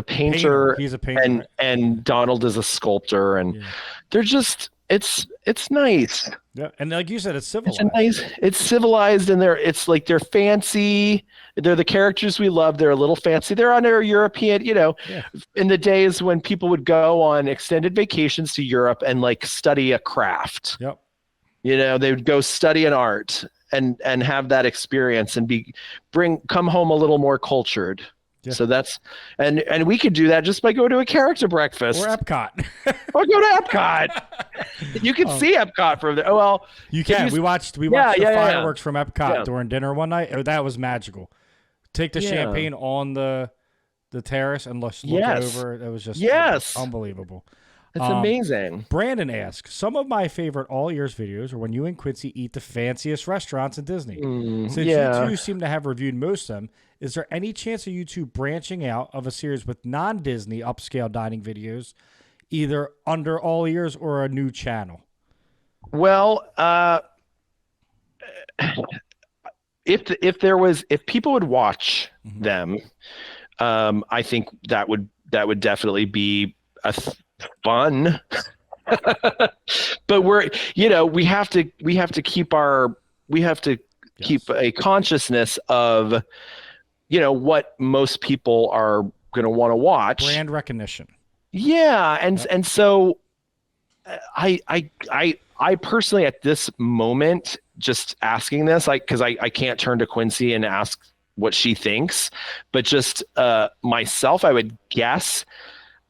painter. He's a painter, and Donald is a sculptor, and they're just it's nice. Yeah, and like you said, it's civilized. It's civilized, and they're fancy. They're the characters we love. They're a little fancy. They're on our European, in the days when people would go on extended vacations to Europe and like study a craft. Yep. They would go study an art and have that experience and come home a little more cultured. Yeah. So that's and we could do that just by going to a character breakfast or Epcot or go to Epcot. You can see Epcot from there. Oh, well, you can. We watched the fireworks from Epcot during dinner one night. That was magical. Take the champagne on the terrace and look over. It was just unbelievable. It's amazing. Brandon asks, some of my favorite all ears videos are when you and Quincy eat the fanciest restaurants in Disney. Since you two seem to have reviewed most of them, is there any chance of you two branching out of a series with non-Disney upscale dining videos, either under all ears or a new channel? Well, if people would watch them, I think that would definitely be fun. But we have to keep keep a consciousness of what most people are going to want to watch. Brand recognition. Yeah, and so I personally at this moment just asking this, because I can't turn to Quincy and ask what she thinks, but just myself, I would guess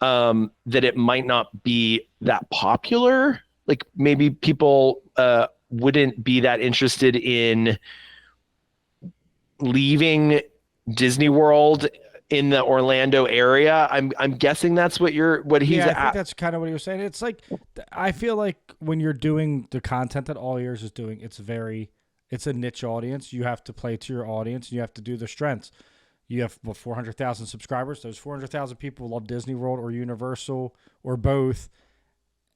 that it might not be that popular. Like maybe people wouldn't be that interested in leaving Disney World in the Orlando area. I'm guessing that's what he's I think that's kind of what he was saying. It's like, I feel like when you're doing the content that All Ears is doing, it's a niche audience. You have to play to your audience, and you have to do the strengths. You have 400,000 subscribers. Those 400,000 people love Disney World or Universal or both.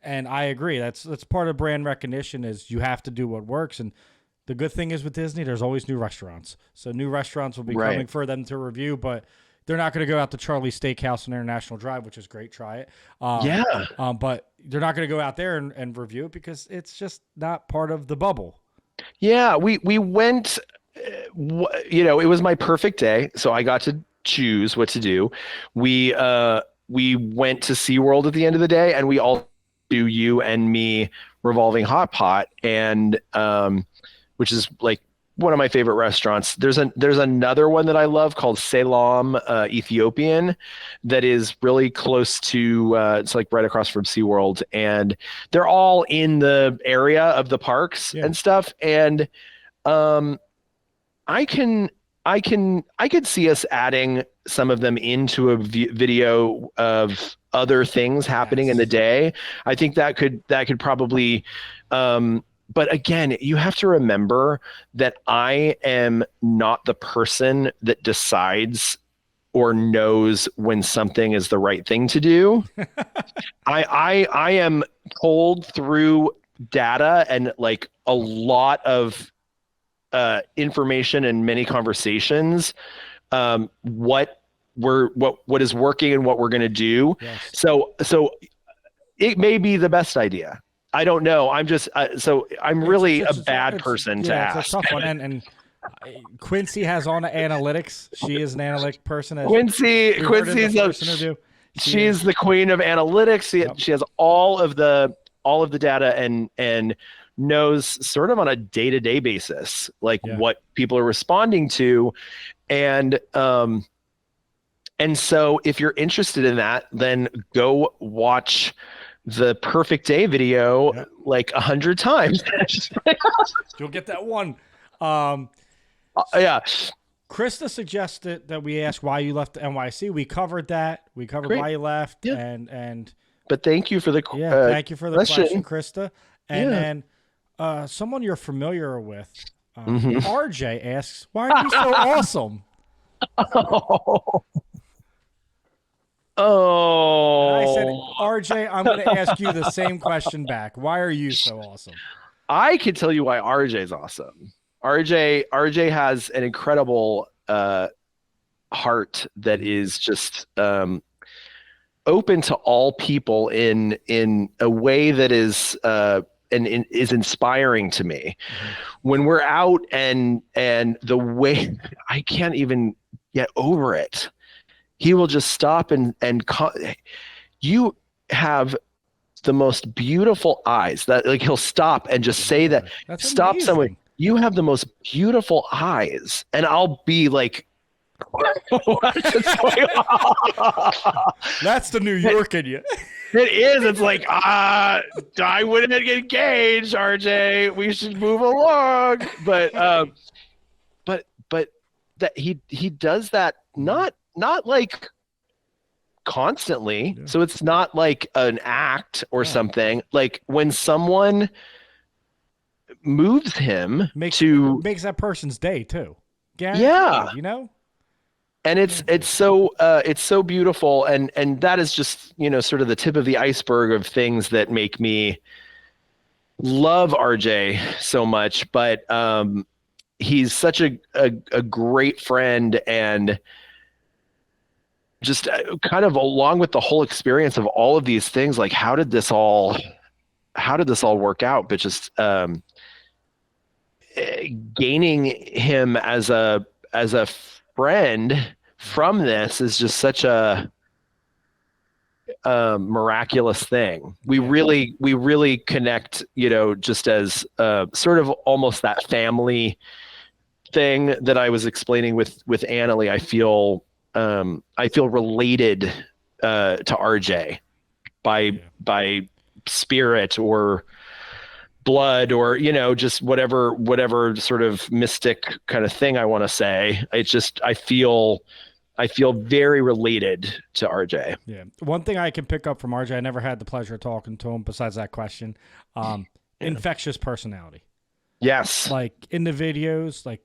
And I agree. That's part of brand recognition is you have to do what works. And the good thing is with Disney, there's always new restaurants. So new restaurants will be coming for them to review, but they're not going to go out to Charlie's Steakhouse on International Drive, which is great. Try it. But they're not going to go out there and review it because it's just not part of the bubble. Yeah, we went, it was my perfect day. So I got to choose what to do. We went to SeaWorld at the end of the day, and we all do you and me revolving hot pot, and which is like one of my favorite restaurants. There's another one that I love called Selam Ethiopian that is really close to it's like right across from SeaWorld, and they're all in the area of the parks and stuff. And I could see us adding some of them into a video of other things happening in the day. I think that could probably but again, you have to remember that I am not the person that decides or knows when something is the right thing to do. I am told through data and like a lot of information and many conversations what is working and what we're going to do. Yes. So it may be the best idea. I don't know. I'm just I'm really a bad person to ask. It's a tough one. And Quincy has on the analytics. She is an analytic person. Quincy's she's the queen of analytics. She has all of the data and knows sort of on a day-to-day basis like what people are responding to, and so if you're interested in that, then go watch the perfect day video like 100 times. You'll get that one. Yeah. Krista suggested that we ask why you left the NYC. We covered that. We covered why you left. Yeah. And but thank you for the thank you for the question, Krista. And then someone you're familiar with, RJ asks, why are you so awesome? Oh. And I said, RJ, I'm going to ask you the same question back. Why are you so awesome? I can tell you why RJ is awesome. RJ has an incredible heart that is just open to all people in a way that is is inspiring to me. When we're out and the way I can't even get over it. He will just stop and you have the most beautiful eyes. That like he'll stop and just say that. That's stop amazing. someone. You have the most beautiful eyes, and I'll be like, what's going on? That's the New York in you. It is. It's like I wouldn't get engaged, RJ. We should move along. But that he does that not like constantly. Yeah. So it's not like an act or something. Like when someone moves him makes that person's day too. Guaranteed, yeah. You know? And it's so beautiful. And that is just, sort of the tip of the iceberg of things that make me love RJ so much. But he's such a great friend, and just kind of along with the whole experience of all of these things, like how did this all work out? But just gaining him as a friend from this is just such a miraculous thing. We really connect, just as sort of almost that family thing that I was explaining with Annalie. I feel related to RJ by spirit or blood or just whatever sort of mystic kind of thing I want to say. It's just I feel very related to RJ. Yeah. One thing I can pick up from RJ, I never had the pleasure of talking to him besides that question. Infectious personality. Yes. Like in the videos, like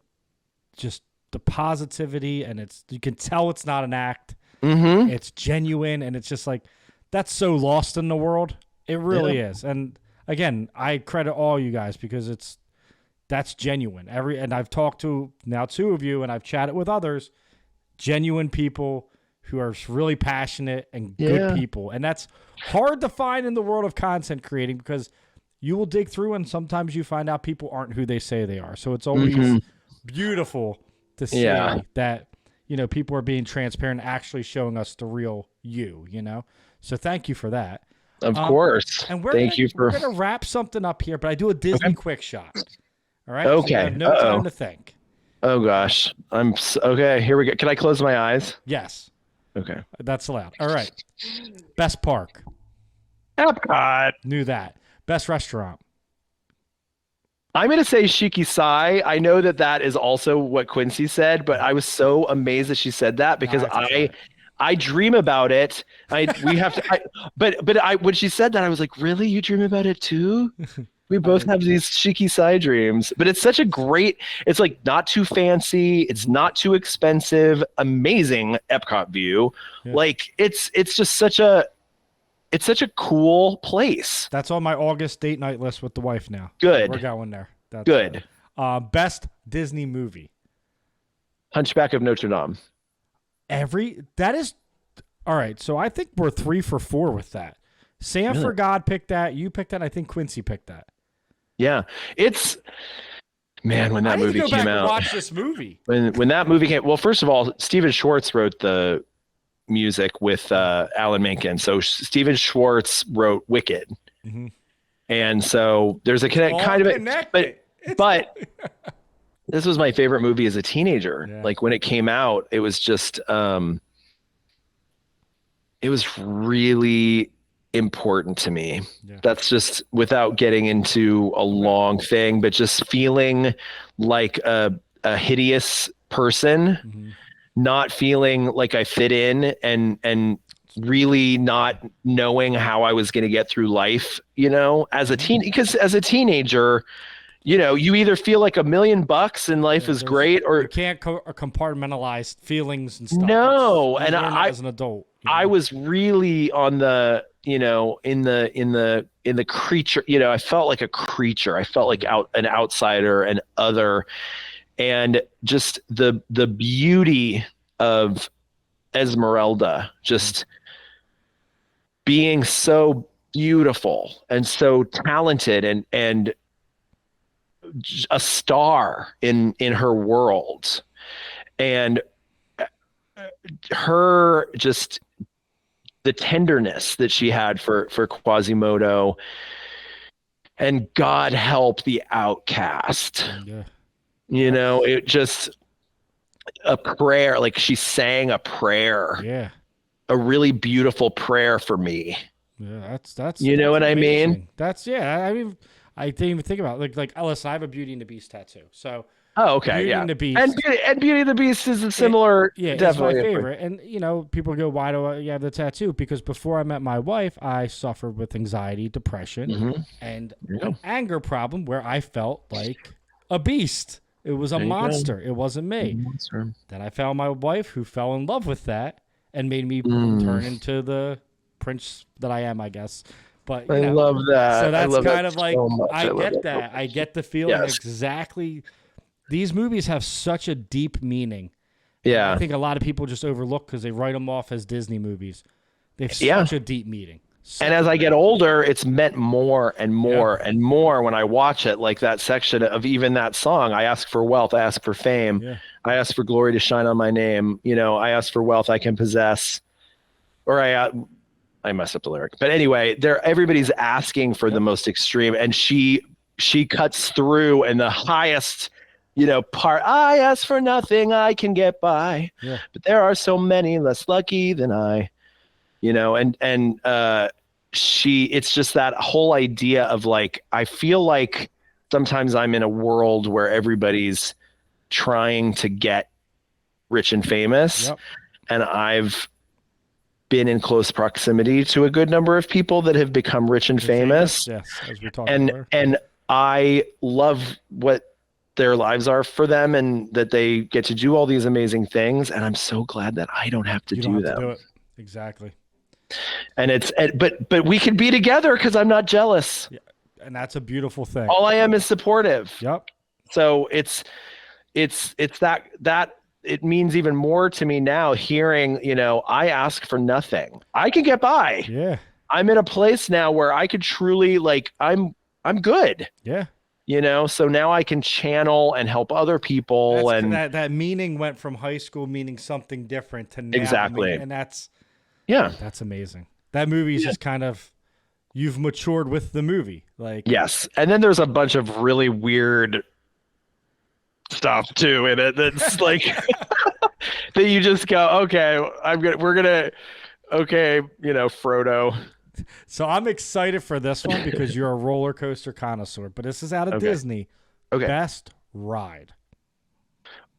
just the positivity, and you can tell it's not an act. Mm-hmm. It's genuine, and it's just like that's so lost in the world. It really is. And again, I credit all you guys because that's genuine. And I've talked to now 2 of you, and I've chatted with others, genuine people who are really passionate and good people. And that's hard to find in the world of content creating, because you will dig through and sometimes you find out people aren't who they say they are. So it's always beautiful to see that, people are being transparent, actually showing us the real you, So thank you for that. Of course. And we're Thank you for... We're going to wrap something up here, but I do a Disney quick shot. All right? Okay. So you have no time to think. Oh, gosh. Okay, here we go. Can I close my eyes? Yes. Okay. That's allowed. All right. Best park. Epcot. Knew that. Best restaurant. I'm going to say Shiki Sai. I know that is also what Quincy said, but I was so amazed that she said that because I dream about it. When she said that, I was like, really? You dream about it too? We both have these cheeky side dreams, but it's such a great, it's like not too fancy. It's not too expensive, amazing Epcot view. Yeah. Like it's just it's such a cool place. That's on my August date night list with the wife now. Good. We're going there. That's Good. Best Disney movie. Hunchback of Notre Dame. That is all right. So I think we're 3 for 4 with that. Sam for God picked that. You picked that. I think Quincy picked that. Yeah, it's man when that movie came out. And watch this movie. When that movie came. Well, first of all, Steven Schwartz wrote the music with Alan Menken. So Steven Schwartz wrote Wicked, and so there's a kind of a but this was my favorite movie as a teenager. Yeah. Like when it came out, it was just it was really important to me. Yeah. That's just without getting into a long thing, but just feeling like a hideous person, not feeling like I fit in and really not knowing how I was going to get through life, you know, because as a teenager, you know, you either feel like $1 million and life is great, or you can't compartmentalize feelings and stuff. No. And as an adult, I was really on the, you know, in the creature, you know, I felt like a creature. I felt like an outsider, an other, and just the beauty of Esmeralda, just being so beautiful and so talented and a star in her world, and her just the tenderness that she had for Quasimodo, and God help the outcast. Yeah. You know, it just a prayer, like she sang a prayer. Yeah. A really beautiful prayer for me. Yeah, that's you know what amazing. I mean? That's I mean, I didn't even think about it. Like listen, I have a Beauty and the Beast tattoo. So okay, Beauty yeah. and the Beast. And Beauty and the Beast is a similar, definitely it's my favorite. And you know, people go, "Why do I have the tattoo?" Because before I met my wife, I suffered with anxiety, depression, and an anger problem where I felt like a beast. It was a monster. It wasn't me. Then I found my wife, who fell in love with that and made me turn into the prince that I am, I guess. But I love that. So that's kind of like, so I get that. I get the feeling exactly. These movies have such a deep meaning. Yeah. I think a lot of people just overlook because they write them off as Disney movies. They have such a deep meaning. And as I get older, it's meant more and more and more when I watch it, like that section of even that song. I ask for wealth, I ask for fame. Yeah. I ask for glory to shine on my name. You know, I ask for wealth I can possess. Or I messed up the lyric. But anyway, everybody's asking for the most extreme, and she cuts through, and the highest, you know, part, I ask for nothing, I can get by. Yeah. But there are so many less lucky than I. You know, and it's just that whole idea of like, I feel like sometimes I'm in a world where everybody's trying to get rich and famous. Yep. And I've been in close proximity to a good number of people that have become rich and famous. Yes, as we talked about. And I love what their lives are for them, and that they get to do all these amazing things. And I'm so glad that I don't have to do them. To do it. Exactly. And but we can be together because I'm not jealous. Yeah, and that's a beautiful thing. All I am is supportive. Yep. So it's that it means even more to me now hearing, you know, I ask for nothing. I can get by. Yeah. I'm in a place now where I could truly, like, I'm good. Yeah. You know, so now I can channel and help other people. And that meaning went from high school meaning something different to now. Exactly. And that's amazing. That movie is just kind of, you've matured with the movie. Like, yes. And then there's a bunch of really weird stuff too in it that's like that you just go, okay, okay, you know, Frodo. So I'm excited for this one because you're a roller coaster connoisseur, but this is out of Disney. Okay. Best ride.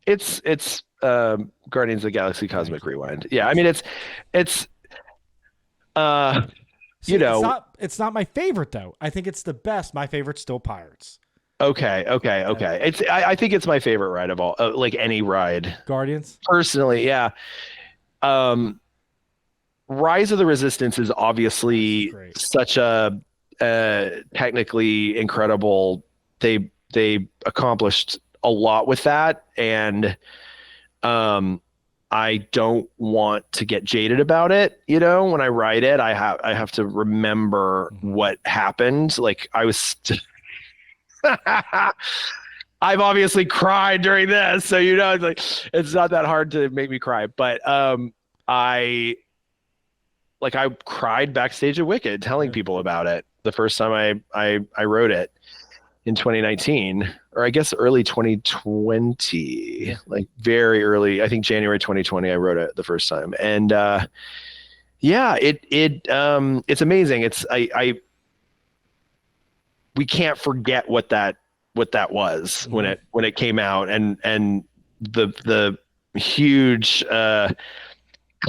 It's Guardians of the Galaxy Cosmic Rewind. Yeah, I mean it's See, it's not my favorite though. I think it's the best. My favorite's still Pirates. Okay. I think it's my favorite ride of all, like any ride. Guardians? Personally, yeah. Rise of the Resistance is obviously such a technically incredible. They accomplished a lot with that, and I don't want to get jaded about it. You know, when I ride it, I have to remember what happened. Like I was. I've obviously cried during this, so you know, it's not that hard to make me cry. But I cried backstage at Wicked, telling people about it the first time I rode it in 2019, or I guess early 2020, like very early. I think January 2020, I rode it the first time, and it's amazing. We can't forget what that was when it came out, and the huge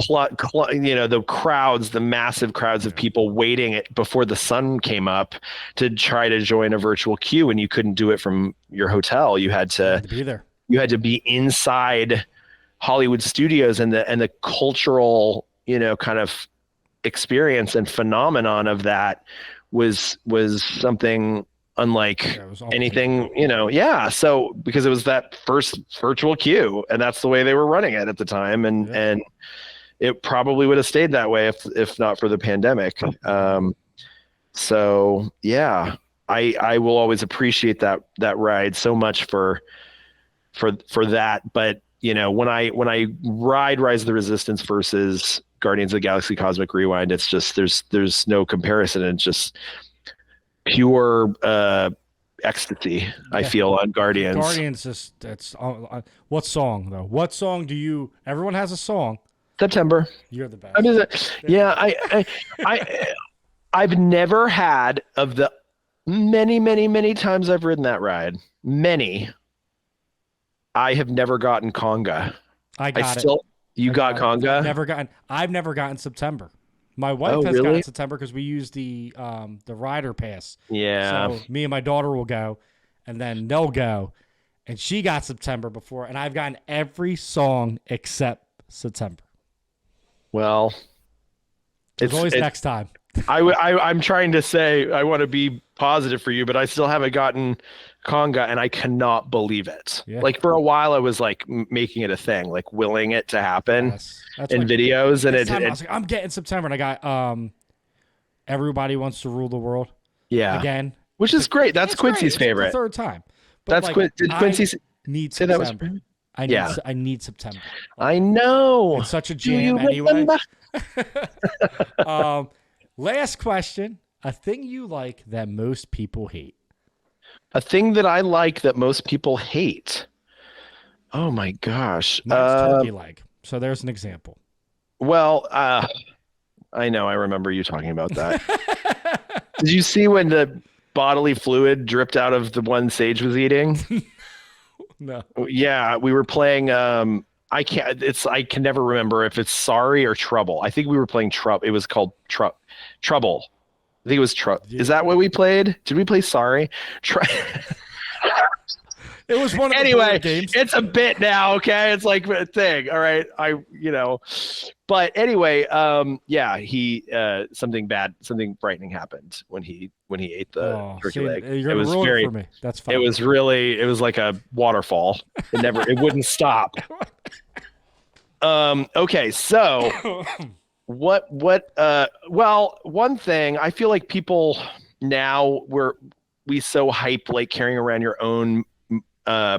the crowds, the massive crowds of people waiting it before the sun came up to try to join a virtual queue, and you couldn't do it from your hotel. You had to be there. You had to be inside Hollywood studios, and the cultural, kind of experience and phenomenon of that was something unlike anything, So because it was that first virtual queue, and that's the way they were running it at the time. And it probably would have stayed that way if not for the pandemic. So yeah, I will always appreciate that ride so much for that. But when I ride Rise of the Resistance versus Guardians of the Galaxy Cosmic Rewind, it's just, there's no comparison. It's just pure ecstasy. I feel on Guardians. Guardians what song though? What song everyone has a song. September. You're the best. I mean, I've never had, of the many times I've ridden that ride, I have never gotten Conga. I got it. You got Conga? I've never gotten September. My wife has gotten September because we use the rider pass. Yeah. So me and my daughter will go, and then they'll go, and she got September before, and I've gotten every song except September. Well, it's always next time. I'm trying to say I want to be positive for you, but I still haven't gotten Conga, and I cannot believe it. Yeah. Like for a while, I was like making it a thing, like willing it to happen in videos, and I was like, I'm getting September, and I got Everybody Wants to Rule the World. Yeah, again, which is great. That's Quincy's favorite. The third time. But did Quincy need September? I need September. I know. It's such a jam anyway. Last question. A thing you like that most people hate. A thing that I like that most people hate. Oh my gosh. Turkey leg. So there's an example. Well, I know. I remember you talking about that. Did you see when the bodily fluid dripped out of the one Sage was eating? No. Yeah, we were playing. I can never remember if it's Sorry or Trouble. I think we were playing Trouble. It was called Trouble. I think it was Trouble. Yeah. Is that what we played? Did we play Sorry? It was one of the board games. It's a bit now, okay? It's like a thing. All right. But anyway, he something frightening happened when he ate the turkey leg. It was very for me. That's fine. It was like a waterfall. It wouldn't stop. Okay, so one thing, I feel like people now we so hype like carrying around your own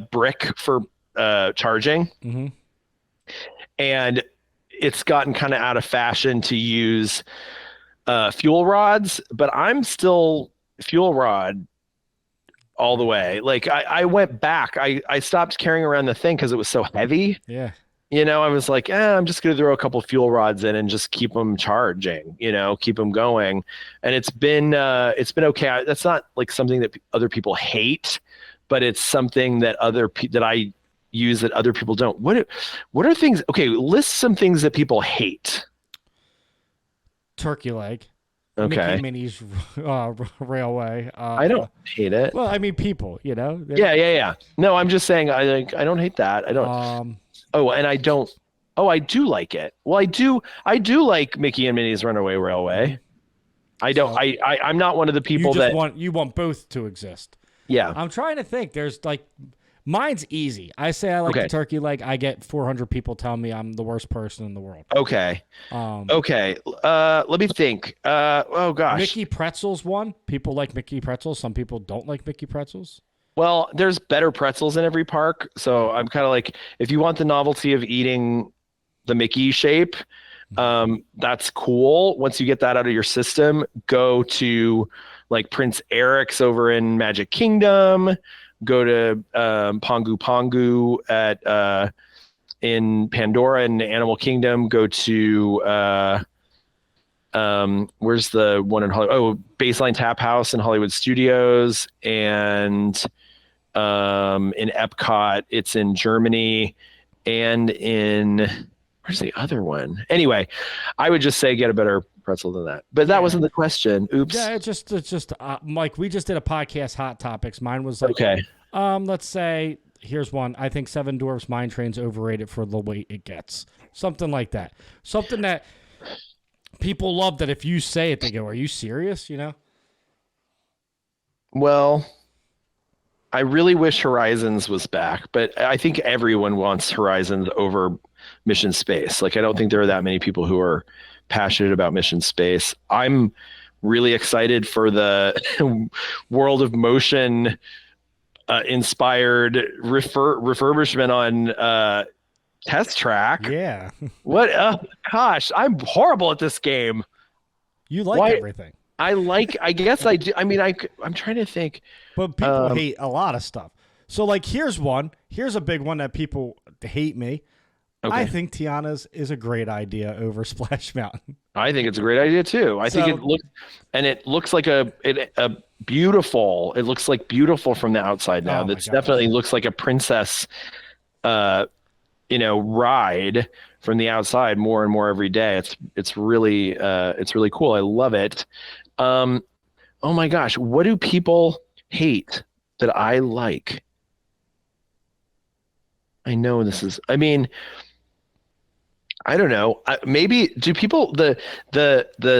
brick for charging. Mm-hmm. And it's gotten kind of out of fashion to use fuel rods, but I'm still fuel rod all the way. Like I went back. I stopped carrying around the thing because it was so heavy. Yeah. I was like, I'm just going to throw a couple fuel rods in and just keep them charging, keep them going. And it's been okay. That's not like something that other people hate, but it's something that that I use that other people don't. What are things? Okay, list some things that people hate. Turkey leg. Okay. Mickey Minnie's Railway. I don't hate it. Well, I mean, people, Yeah. No, I'm just saying I don't hate that. I don't. Oh, and I don't. Oh, I do like it. Well, I do like Mickey and Minnie's Runaway Railway. I don't. So, I'm not one of the people that want both to exist. Yeah. I'm trying to think. There's like, mine's easy. I say I like the turkey leg. I get 400 people tell me I'm the worst person in the world. Okay. Okay. Let me think. Oh gosh. Mickey Pretzels one. People like Mickey Pretzels. Some people don't like Mickey Pretzels. Well, there's better pretzels in every park, so I'm kind of like, if you want the novelty of eating the Mickey shape, that's cool. Once you get that out of your system, go to like Prince Eric's over in Magic Kingdom. Go to Pongu Pongu at in Pandora in Animal Kingdom. Go to where's the one in Hollywood? Oh, Baseline Tap House in Hollywood Studios, and in Epcot, it's in Germany, and where's the other one? Anyway, I would just say get a better pretzel than that. But that wasn't the question. Oops. Yeah, it's just Mike, we just did a podcast Hot Topics. Mine was like, okay. Let's say here's one. I think Seven Dwarfs Mine Train's overrated for the weight it gets. Something like that. Something that people love, that if you say it, they go, "Are you serious?" Well, I really wish Horizons was back, but I think everyone wants Horizons over Mission Space. Like, I don't think there are that many people who are passionate about Mission Space. I'm really excited for the World of Motion inspired refurbishment on Test Track. Yeah. What? Gosh, I'm horrible at this game. You like everything. I guess I do. I mean, I'm trying to think. But people hate a lot of stuff. So, like, here's one. Here's a big one that people hate me. Okay. I think Tiana's is a great idea over Splash Mountain. I think it's a great idea too. I think it looks like a beautiful. It looks like beautiful from the outside now. That's definitely looks like a princess, ride from the outside more and more every day. It's really cool. I love it. Oh my gosh, what do people hate that I like? I know this is. I mean, I don't know. Maybe do people the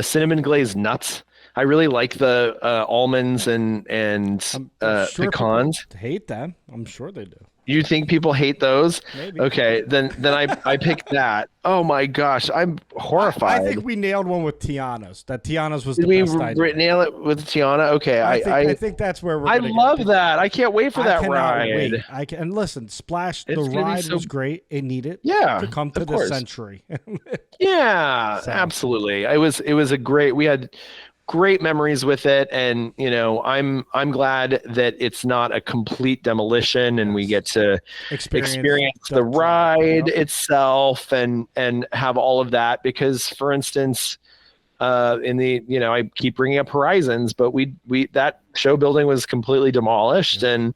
cinnamon glazed nuts? I really like the almonds and pecans. Hate them. I'm sure they do. You think people hate those? Maybe. Okay, then I picked that. Oh my gosh, I'm horrified. I think we nailed one with Tiana's. That Tiana's was the best idea. Did we nail it with Tiana? Okay, I think that's where we're. I love that. I can't wait for that ride. Wait. And listen, Splash. The ride was great. It needed to come to the century. Yeah, absolutely. It was a great. We had great memories with it, and I'm glad that it's not a complete demolition, and we get to experience the ride itself and have all of that. Because, for instance, I keep bringing up Horizons, but we that show building was completely demolished, and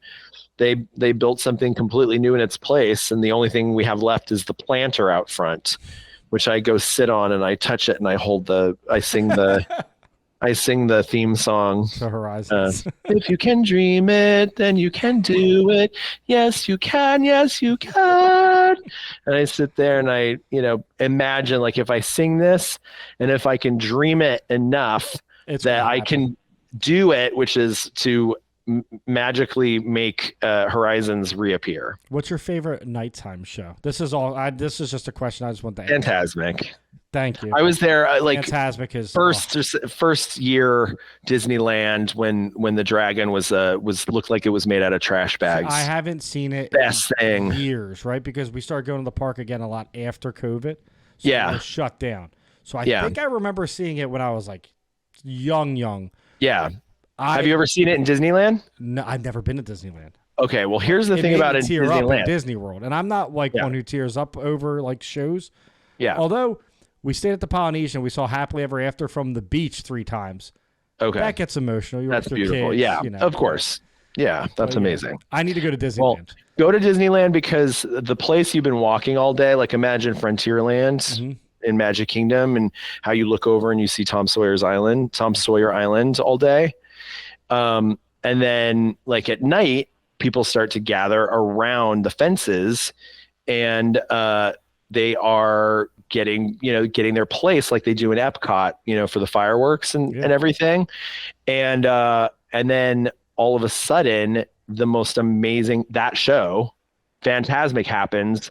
they built something completely new in its place, and the only thing we have left is the planter out front, which I go sit on and I touch it and I sing the theme song. The Horizons. If you can dream it, then you can do it. Yes, you can. Yes, you can. And I sit there and I, imagine, like, if I sing this and if I can dream it enough that I can do it, which is to magically make Horizons reappear. What's your favorite nighttime show? This is just a question I just want to answer. Fantasmic. Thank you. I was there Fantasmic is first year Disneyland when the dragon was looked like it was made out of trash bags. I haven't seen it in years, right? Because we started going to the park again a lot after COVID. So it was shut down. So I think I remember seeing it when I was like young. Yeah. Have you ever seen it in Disneyland? No, I've never been to Disneyland. Okay, well, here's the thing about it in Disneyland. Up in Disney World, and I'm not like one who tears up over like shows. Yeah. Although we stayed at the Polynesian, we saw Happily Ever After from the beach 3 times. Okay. That gets emotional. That's beautiful. Kids, yeah, of course. Yeah, that's amazing. I need to go to Disneyland. Well, go to Disneyland because the place you've been walking all day, like imagine Frontierland. in Magic Kingdom, and how you look over and you see Tom Sawyer Island all day. And then like at night, people start to gather around the fences, and they are getting their place like they do in Epcot, for the fireworks and everything. And then all of a sudden, the most amazing, that show, Fantasmic, happens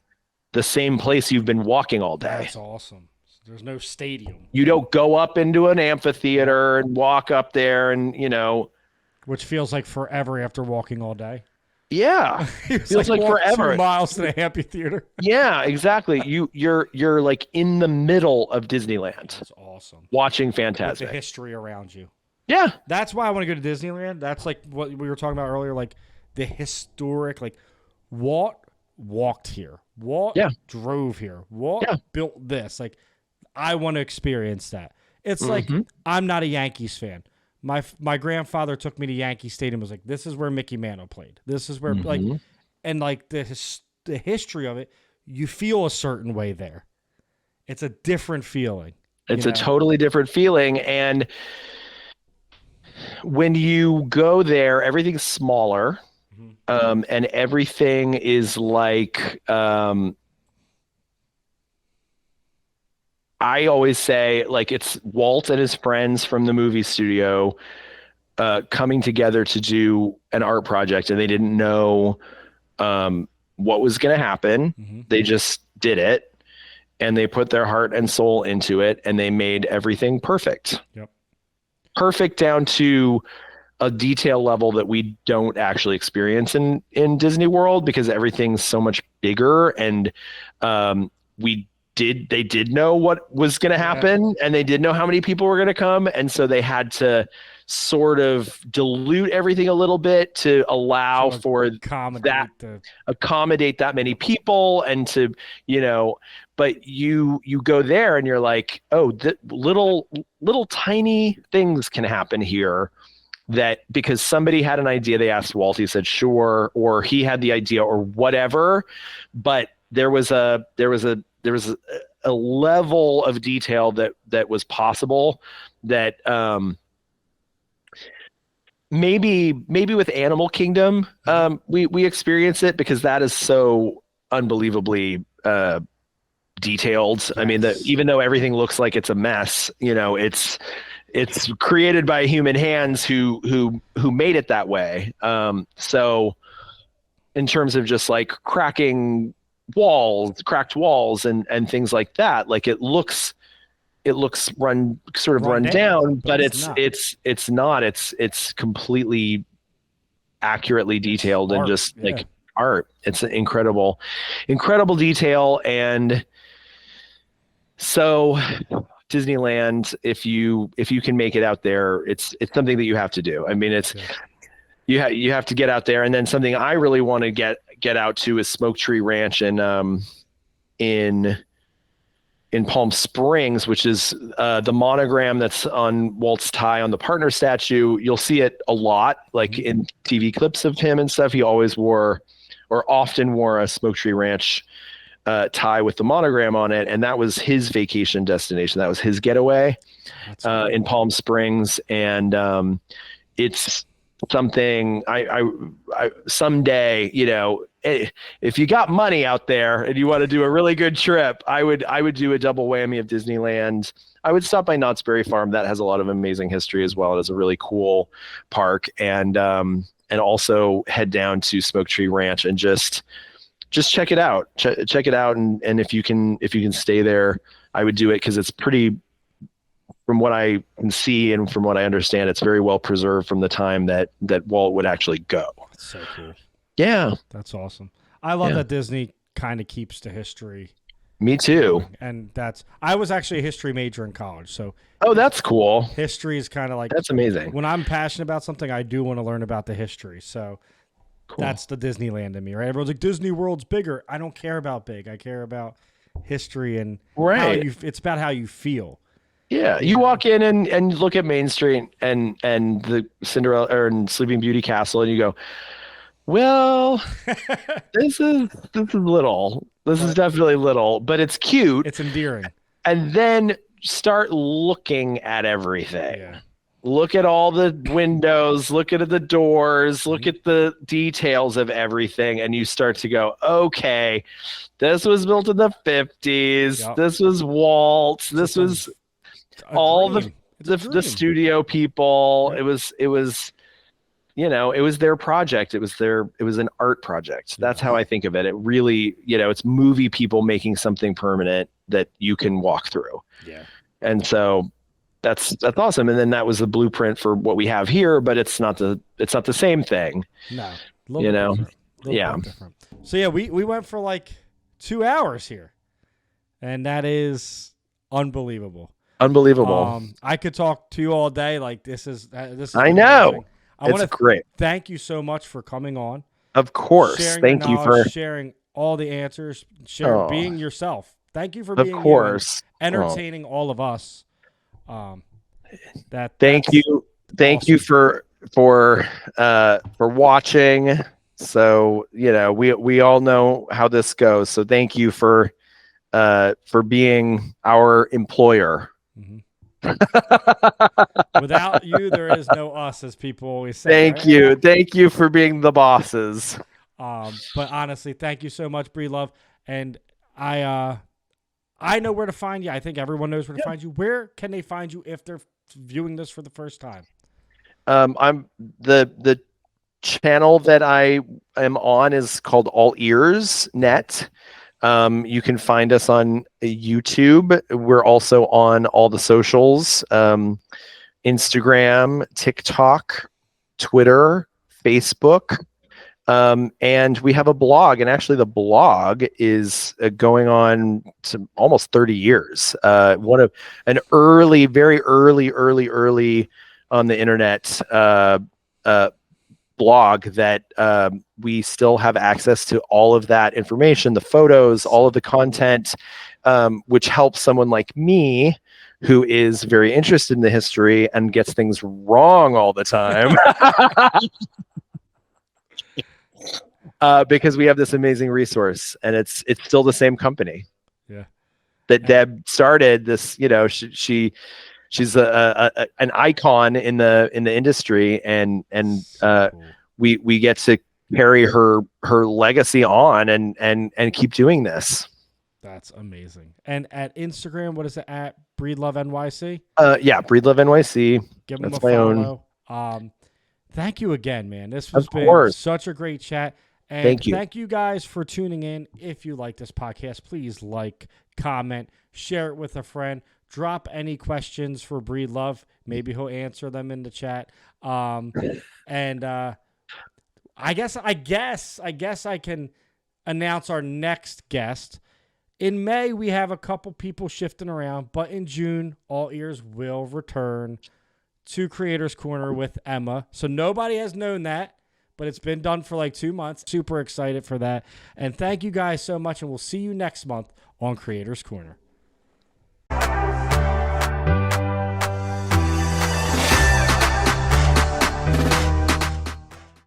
the same place you've been walking all day. That's awesome. There's no stadium. You don't go up into an amphitheater and walk up there and, which feels like forever after walking all day. Yeah. Feels like forever. 2 miles to the amphitheater. Yeah, exactly. You're like in the middle of Disneyland. That's awesome. Watching Fantasmic. With the history around you. Yeah. That's why I want to go to Disneyland. That's like what we were talking about earlier, like the historic, like Walt walked here. Walt drove here. Walt built this. Like, I want to experience that. It's like, I'm not a Yankees fan. My grandfather took me to Yankee Stadium. Was like, this is where Mickey Mantle played. This is where like the history of it. You feel a certain way there. It's a different feeling. It's a totally different feeling, and when you go there, everything's smaller, and everything is like. I always say, like, it's Walt and his friends from the movie studio coming together to do an art project, and they didn't know what was going to happen. They just did it, and they put their heart and soul into it, and they made everything perfect. Yep. Perfect down to a detail level that we don't actually experience in Disney World, because everything's so much bigger, and they did know what was going to happen, and they did know how many people were going to come. And so they had to sort of dilute everything a little bit to allow for accommodate that many people, and to, but you go there and you're like, oh, little tiny things can happen here, that because somebody had an idea, they asked Walt, he said, sure, or he had the idea or whatever. But there was a level of detail that was possible that maybe with Animal Kingdom we experience it, because that is so unbelievably detailed. Yes. I mean, even though everything looks like it's a mess, it's created by human hands who made it that way. So in terms of just like cracked walls and things like that, like it looks run down, but it's not. It's completely accurately detailed and just like art. It's an incredible detail. And so Disneyland, if you can make it out there, it's something that you have to do. I mean, it's you have to get out there. And then something I really want to get out to is Smoke Tree Ranch in Palm Springs, which is the monogram that's on Walt's tie on the partner statue. You'll see it a lot, like in TV clips of him and stuff. He always wore, or often wore, a Smoke Tree Ranch tie with the monogram on it, and that was his vacation destination. That was his getaway in Palm Springs, and it's something I someday, if you got money out there and you want to do a really good trip, I would do a double whammy of Disneyland. I would stop by Knott's Berry Farm. That has a lot of amazing history as well. It is a really cool park, and also head down to Smoke Tree Ranch and just check it out. Check it out, and if you can stay there, I would do it, because it's pretty. From what I can see and from what I understand, it's very well preserved from the time that Walt would actually go. That's so cool. Yeah. That's awesome. I love that Disney kind of keeps the history. Me too. And I was actually a history major in college. So. Oh, that's cool. History is kind of like. That's amazing. When I'm passionate about something, I do want to learn about the history. So. Cool. That's the Disneyland in me, right? Everyone's like, Disney World's bigger. I don't care about big. I care about history and it's about how you feel. Yeah, you walk in and look at Main Street and the Cinderella or Sleeping Beauty Castle, and you go, well, this is little. This is definitely little, but it's cute. It's endearing. and then start looking at everything. Yeah. Look at all the windows, look at the doors, look at the details of everything, and you start to go, okay, this was built in the 50s. Yep. This was Walt. This was all the studio people. Yep. It was it was their project. It was an art project. That's how I think of it. It really, it's movie people making something permanent that you can walk through. Yeah. And so that's awesome. And then that was the blueprint for what we have here, but it's not the same thing. No. Yeah. Different. So yeah, we went for like 2 hours here. And that is unbelievable. I could talk to you all day. Like this is I know. Amazing. I want to great. Thank you so much for coming on. Of course. Thank you for sharing all the answers, being yourself. Thank you for being entertaining all of us. Thank you for watching. So, we all know how this goes. So thank you for being our employer. Mm-hmm. Without you, there is no us, as people always say. Thank you for being the bosses. But honestly, thank you so much, Breedlove. And I know where to find you. I think everyone knows where to find you. Where can they find you if they're viewing this for the first time? I'm the channel that I am on is called All Ears Net. You can find us on YouTube. We're also on all the socials, Instagram, TikTok, Twitter, Facebook. And we have a blog, and actually the blog is going on to almost 30 years. An very early on the internet blog that we still have access to all of that information, the photos, all of the content, which helps someone like me who is very interested in the history and gets things wrong all the time. Because we have this amazing resource, and it's still the same company. Yeah. That Deb started this, she's an icon in the industry, and cool. we get to carry her legacy on and keep doing this. That's amazing. And at Instagram, what is it at? Breedlove NYC? Yeah, Breedlove NYC. Give them a follow. Thank you again, man. This has been such a great chat. And thank you guys for tuning in. If you like this podcast, please like, comment, share it with a friend. Drop any questions for Breedlove. Maybe he'll answer them in the chat. And I guess I can announce our next guest. In May, we have a couple people shifting around, but in June, All Ears will return to Creators Corner with Emma. So nobody has known that, but it's been done for like 2 months. Super excited for that. And thank you guys so much, and we'll see you next month on Creators Corner.